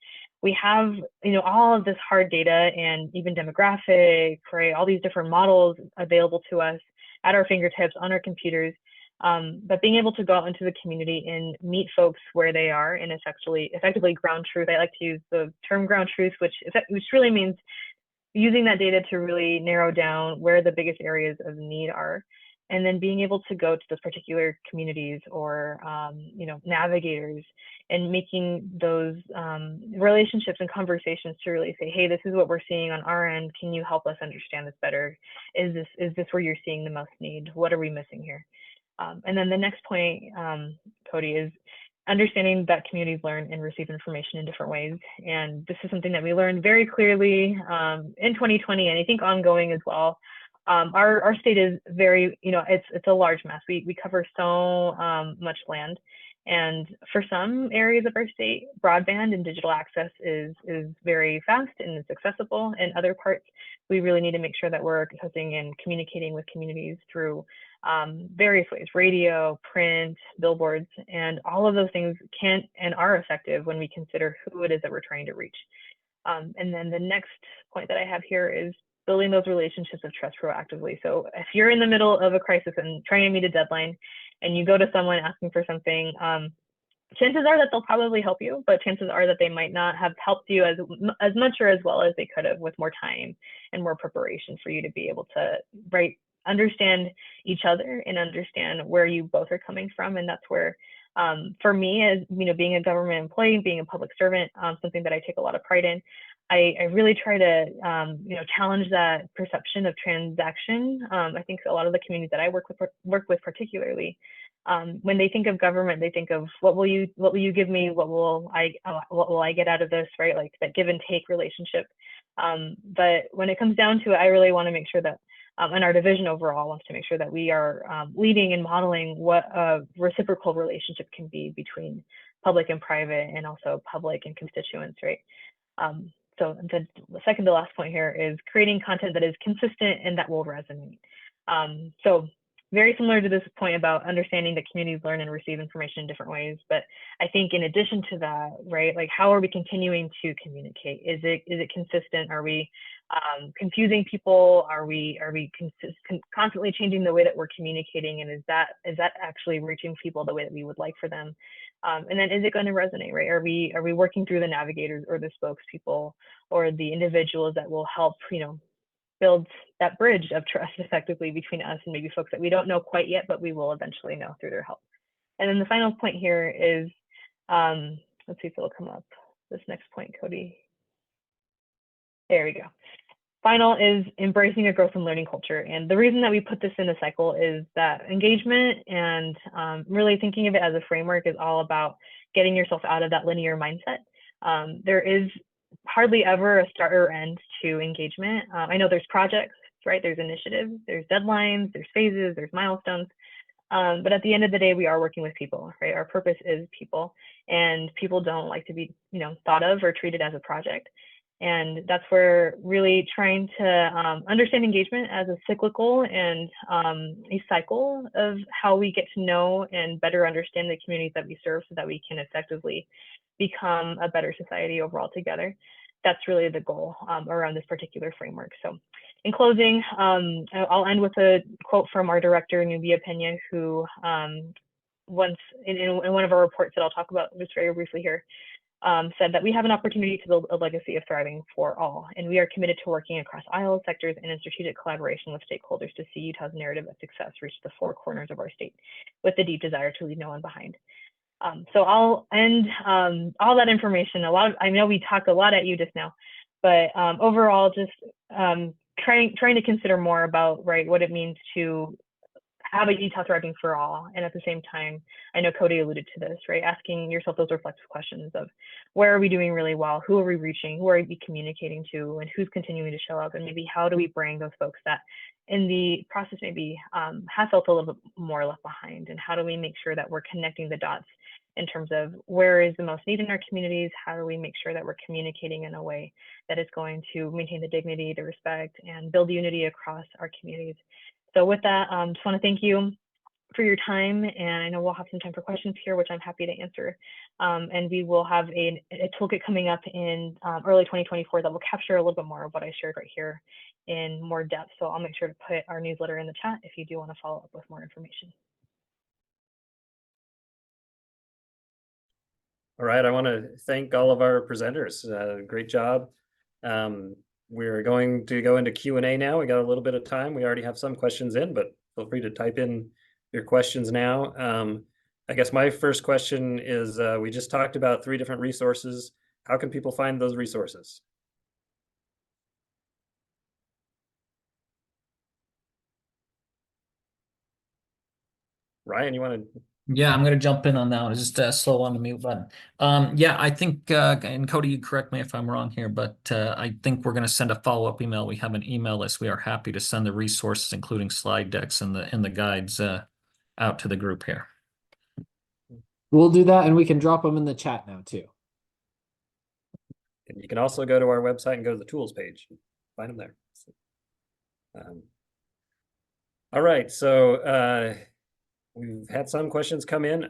we have, you know, all of this hard data and even demographic, right? All these different models available to us at our fingertips on our computers. But being able to go out into the community and meet folks where they are, and it's actually effectively ground truth. I like to use the term ground truth, which really means using that data to really narrow down where the biggest areas of need are, and then being able to go to those particular communities or navigators and making those relationships and conversations to really say, hey, this is what we're seeing on our end. Can you help us understand this better? Is this where you're seeing the most need? What are we missing here? And then the next point, Cody, is understanding that communities learn and receive information in different ways. And this is something that we learned very clearly in 2020, and I think ongoing as well. Our state is very, it's a large mess. We cover so much land. And for some areas of our state, broadband and digital access is very fast and it's accessible. In other parts, we really need to make sure that we're accessing and communicating with communities through various ways: radio, print, billboards, and all of those things can and are effective when we consider who it is that we're trying to reach. And then the next point that I have here is building those relationships of trust proactively. So if you're in the middle of a crisis and trying to meet a deadline and you go to someone asking for something, chances are that they'll probably help you, but chances are that they might not have helped you as much or as well as they could have with more time and more preparation for you to be able to understand each other and understand where you both are coming from. And that's where, for me, as being a government employee, being a public servant, something that I take a lot of pride in, I really try to challenge that perception of transaction. I think a lot of the communities that I work with particularly, when they think of government, they think of what will you give me, what will I get out of this, right? Like that give and take relationship. But when it comes down to it, I really want to make sure that, and our division overall wants to make sure that we are leading and modeling what a reciprocal relationship can be between public and private, and also public and constituents, right? So the second to last point here is creating content that is consistent and that will resonate. So very similar to this point about understanding that communities learn and receive information in different ways. But I think in addition to that, right, like how are we continuing to communicate? Is it consistent? Are we confusing people? Are we constantly changing the way that we're communicating? And is that actually reaching people the way that we would like for them? And then is it going to resonate, right? Are we working through the navigators or the spokespeople or the individuals that will help, build that bridge of trust effectively between us and maybe folks that we don't know quite yet, but we will eventually know through their help. And then the final point here is, let's see if it'll come up. This next point, Cody. There we go. Final is embracing a growth and learning culture. And the reason that we put this in a cycle is that engagement and really thinking of it as a framework is all about getting yourself out of that linear mindset. There is hardly ever a start or end to engagement. I know there's projects, right? There's initiatives, there's deadlines, there's phases, there's milestones. But at the end of the day, we are working with people, right? Our purpose is people, and people don't like to be, thought of or treated as a project. And that's where really trying to understand engagement as a cyclical and a cycle of how we get to know and better understand the communities that we serve so that we can effectively become a better society overall together. That's really the goal around this particular framework. So in closing, I'll end with a quote from our director, Nubia Pena, who once in one of our reports that I'll talk about just very briefly here, said that we have an opportunity to build a legacy of thriving for all, and we are committed to working across aisles, sectors, and in strategic collaboration with stakeholders to see Utah's narrative of success reach the four corners of our state with the deep desire to leave no one behind. So I'll end all that information. I know we talked a lot at you just now, but overall, just trying to consider more about what it means to have a Utah thriving for all, and at the same time, I know Cody alluded to this, right? Asking yourself those reflective questions of where are we doing really well, who are we reaching, who are we communicating to, and who's continuing to show up, and maybe how do we bring those folks that in the process maybe have felt a little bit more left behind, and how do we make sure that we're connecting the dots in terms of where is the most need in our communities, how do we make sure that we're communicating in a way that is going to maintain the dignity, the respect, and build unity across our communities. So with that, just want to thank you for your time, and I know we'll have some time for questions here, which I'm happy to answer. And we will have a toolkit coming up in early 2024 that will capture a little bit more of what I shared right here in more depth. So I'll make sure to put our newsletter in the chat if you do want to follow up with more information. All right, I want to thank all of our presenters. Great job. We're going to go into Q&A now. We got a little bit of time. We already have some questions in, but feel free to type in your questions now. I guess my first question is, we just talked about 3 different resources. How can people find those resources? Ryan, you want to? Yeah, I'm going to jump in on that one. Just slow on the mute button. Yeah, I think, and Cody, you correct me if I'm wrong here, but I think we're going to send a follow-up email. We have an email list. We are happy to send the resources, including slide decks and the guides out to the group here. We'll do that, and we can drop them in the chat now too. And you can also go to our website and go to the tools page, find them there. All right, so we've had some questions come in.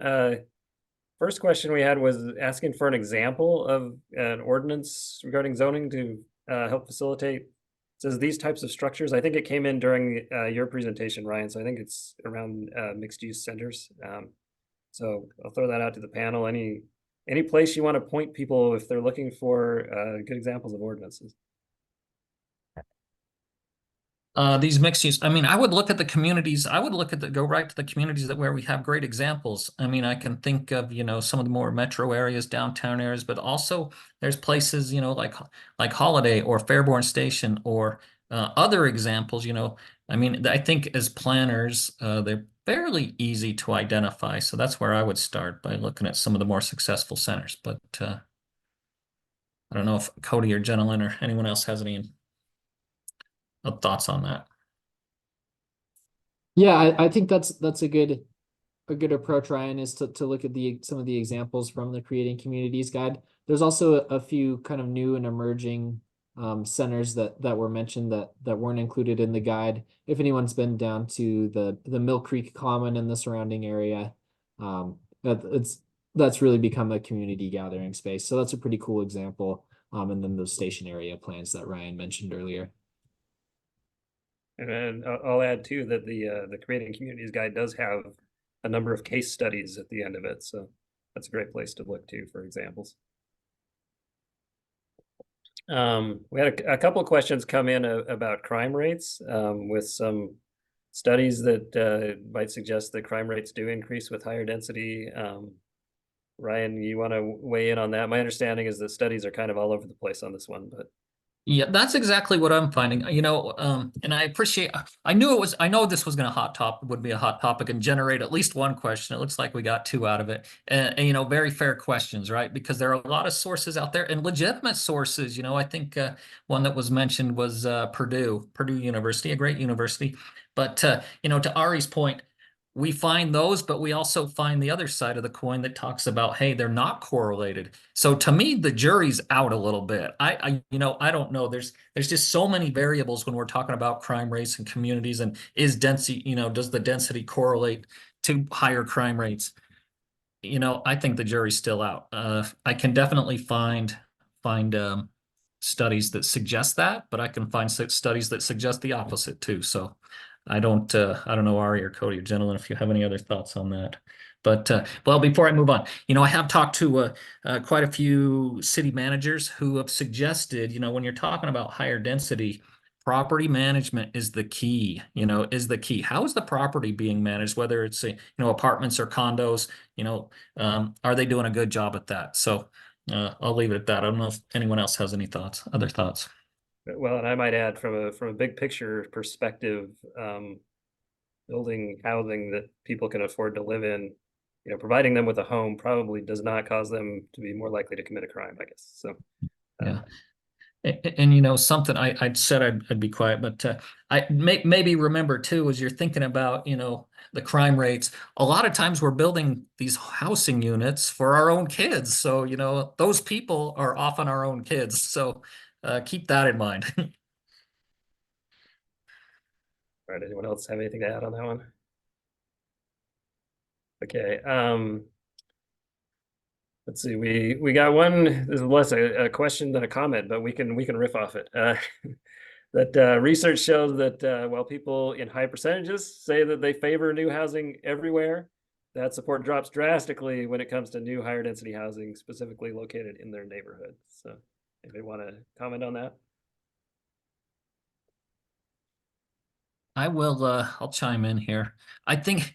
First question we had was asking for an example of an ordinance regarding zoning to help facilitate. It says these types of structures. I think it came in during your presentation, Ryan. So I think it's around mixed-use centers. So I'll throw that out to the panel. Any place you want to point people if they're looking for good examples of ordinances? These mixed use, I mean, I would look at the communities. I would look at go right to the communities where we have great examples. I mean, I can think of, some of the more metro areas, downtown areas, but also there's places, like Holiday or Fairborn Station or other examples, I mean, I think as planners, they're fairly easy to identify. So that's where I would start, by looking at some of the more successful centers. But I don't know if Cody or Jenilyn or anyone else has any thoughts on that. Yeah, I think that's a good approach, Ryan, is to look at some of the examples from the Creating Communities guide. There's also a few kind of new and emerging centers that were mentioned that weren't included in the guide. If anyone's been down to the Mill Creek Common in the surrounding area, that's really become a community gathering space. So that's a pretty cool example. And then those station area plans that Ryan mentioned earlier. And then I'll add too that the Creating Communities guide does have a number of case studies at the end of it. So that's a great place to look to for examples. We had a couple of questions come in about crime rates with some studies that might suggest that crime rates do increase with higher density. Ryan, you want to weigh in on that? My understanding is that studies are kind of all over the place on this one, but. Yeah, that's exactly what I'm finding, and I appreciate, I know this was going to would be a hot topic and generate at least one question. It looks like we got 2 out of it. And very fair questions, right? Because there are a lot of sources out there and legitimate sources. I think one that was mentioned was Purdue University, a great university. But, to Ari's point, we find those, but we also find the other side of the coin that talks about, hey, they're not correlated. So to me, the jury's out a little bit. I don't know. There's just so many variables when we're talking about crime rates and communities, and is density, does the density correlate to higher crime rates? I think the jury's still out. I can definitely find studies that suggest that, but I can find studies that suggest the opposite too. So I don't know, Ari or Cody or Jenilyn, if you have any other thoughts on that. But well, before I move on, I have talked to quite a few city managers who have suggested, when you're talking about higher density, property management is the key. How is the property being managed? Whether it's apartments or condos, are they doing a good job at that? So I'll leave it at that. I don't know if anyone else has any other thoughts. Well, and I might add from a big picture perspective, building housing that people can afford to live in, providing them with a home probably does not cause them to be more likely to commit a crime, I guess. So, yeah. And something I said I'd be quiet, but I maybe remember too, as you're thinking about, the crime rates, a lot of times we're building these housing units for our own kids. So, those people are often our own kids. So keep that in mind. all right, anyone else have anything to add on that one? Okay. Let's see. We got one. This is less a question than a comment, but we can riff off it. That research shows that while people in high percentages say that they favor new housing everywhere, that support drops drastically when it comes to new higher density housing specifically located in their neighborhood. So, anybody want to comment on that? I will, I'll chime in here. I think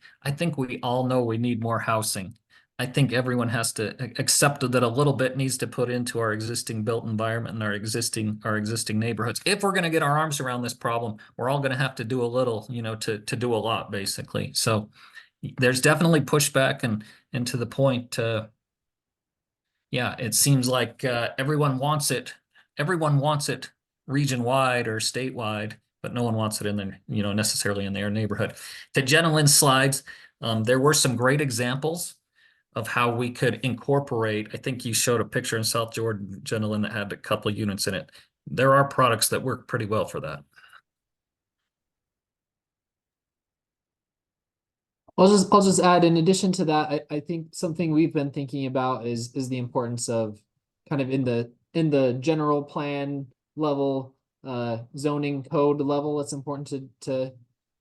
we all know we need more housing. I think everyone has to accept that a little bit needs to put into our existing built environment and our existing neighborhoods. If we're going to get our arms around this problem, we're all going to have to do a little, you know, to do a lot, basically. So there's definitely pushback, and to the point, yeah, it seems like everyone wants it. Everyone wants it region-wide or statewide, but no one wants it in their, you know, necessarily in their neighborhood. To Jenilyn's slides, there were some great examples of how we could incorporate. I think you showed a picture in South Jordan, Jenilyn, that had a couple of units in it. There are products that work pretty well for that. I'll just add, in addition to that, I think something we've been thinking about is the importance of kind of in the general plan level, zoning code level. It's important to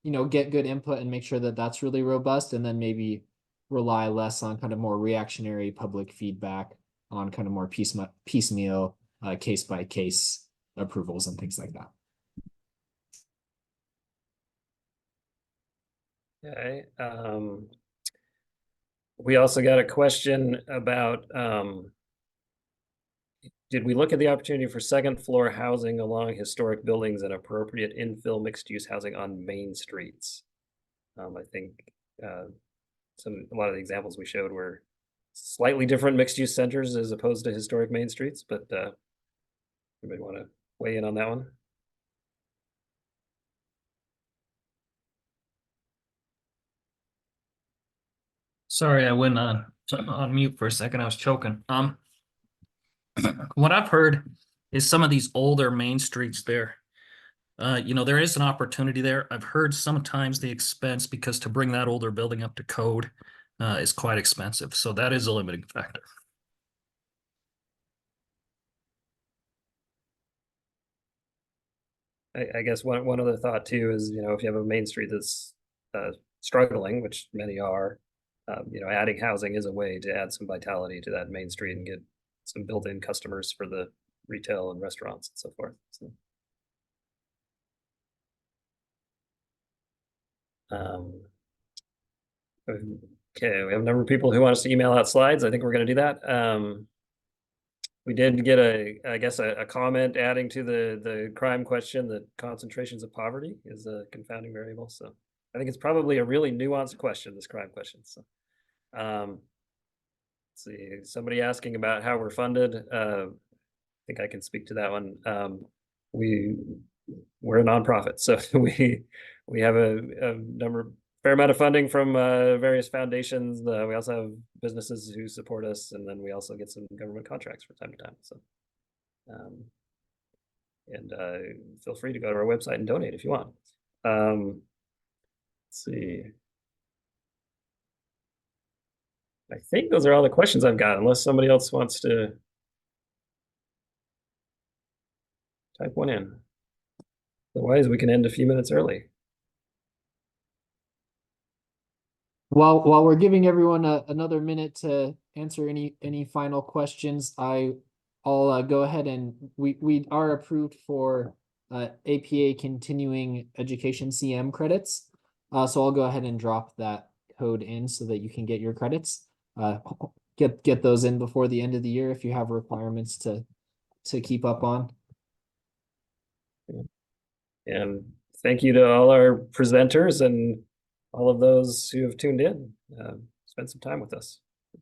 you know, get good input and make sure that that's really robust, and then maybe rely less on kind of more reactionary public feedback on kind of more piecemeal case by case approvals and things like that. Okay. We also got a question about did we look at the opportunity for second floor housing along historic buildings and appropriate infill mixed use housing on main streets? I think a lot of the examples we showed were slightly different mixed use centers as opposed to historic main streets, but anybody want to weigh in on that one? Sorry, I went on mute for a second. I was choking. What I've heard is some of these older main streets there. You know, there is an opportunity there. I've heard sometimes the expense, because to bring that older building up to code is quite expensive. So that is a limiting factor. I guess one other thought too is, you know, if you have a main street that's struggling, which many are, you know, adding housing is a way to add some vitality to that main street and get some built-in customers for the retail and restaurants and so forth. So, okay, we have a number of people who want us to email out slides. I think we're going to do that. We did get I guess a comment adding to the crime question that concentrations of poverty is a confounding variable. So I think it's probably a really nuanced question, this crime question. So let's see, somebody asking about how we're funded. I think I can speak to that one. We're a nonprofit, so we have a fair amount of funding from various foundations. We also have businesses who support us, and then we also get some government contracts from time to time. So, and feel free to go to our website and donate if you want. Let's see. I think those are all the questions I've got, unless somebody else wants to type one in. Otherwise, we can end a few minutes early. While we're giving everyone another minute to answer any final questions, I'll go ahead, and we are approved for APA continuing education CM credits. So I'll go ahead and drop that code in so that you can get your credits. Get those in before the end of the year if you have requirements to keep up on. And thank you to all our presenters and all of those who have tuned in, spent some time with us. I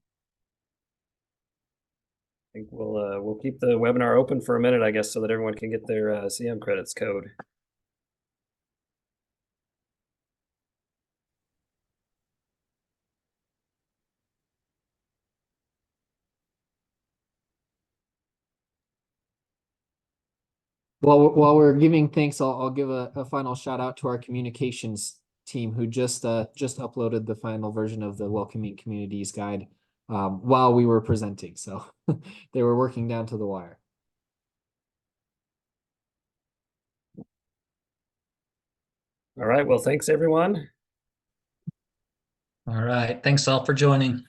think we'll keep the webinar open for a minute, I guess, so that everyone can get their CM credits code. While we're giving thanks, I'll give a final shout out to our communications team who just uploaded the final version of the Welcoming Communities Guide while we were presenting. So they were working down to the wire. All right. Well, thanks everyone. All right. Thanks all for joining.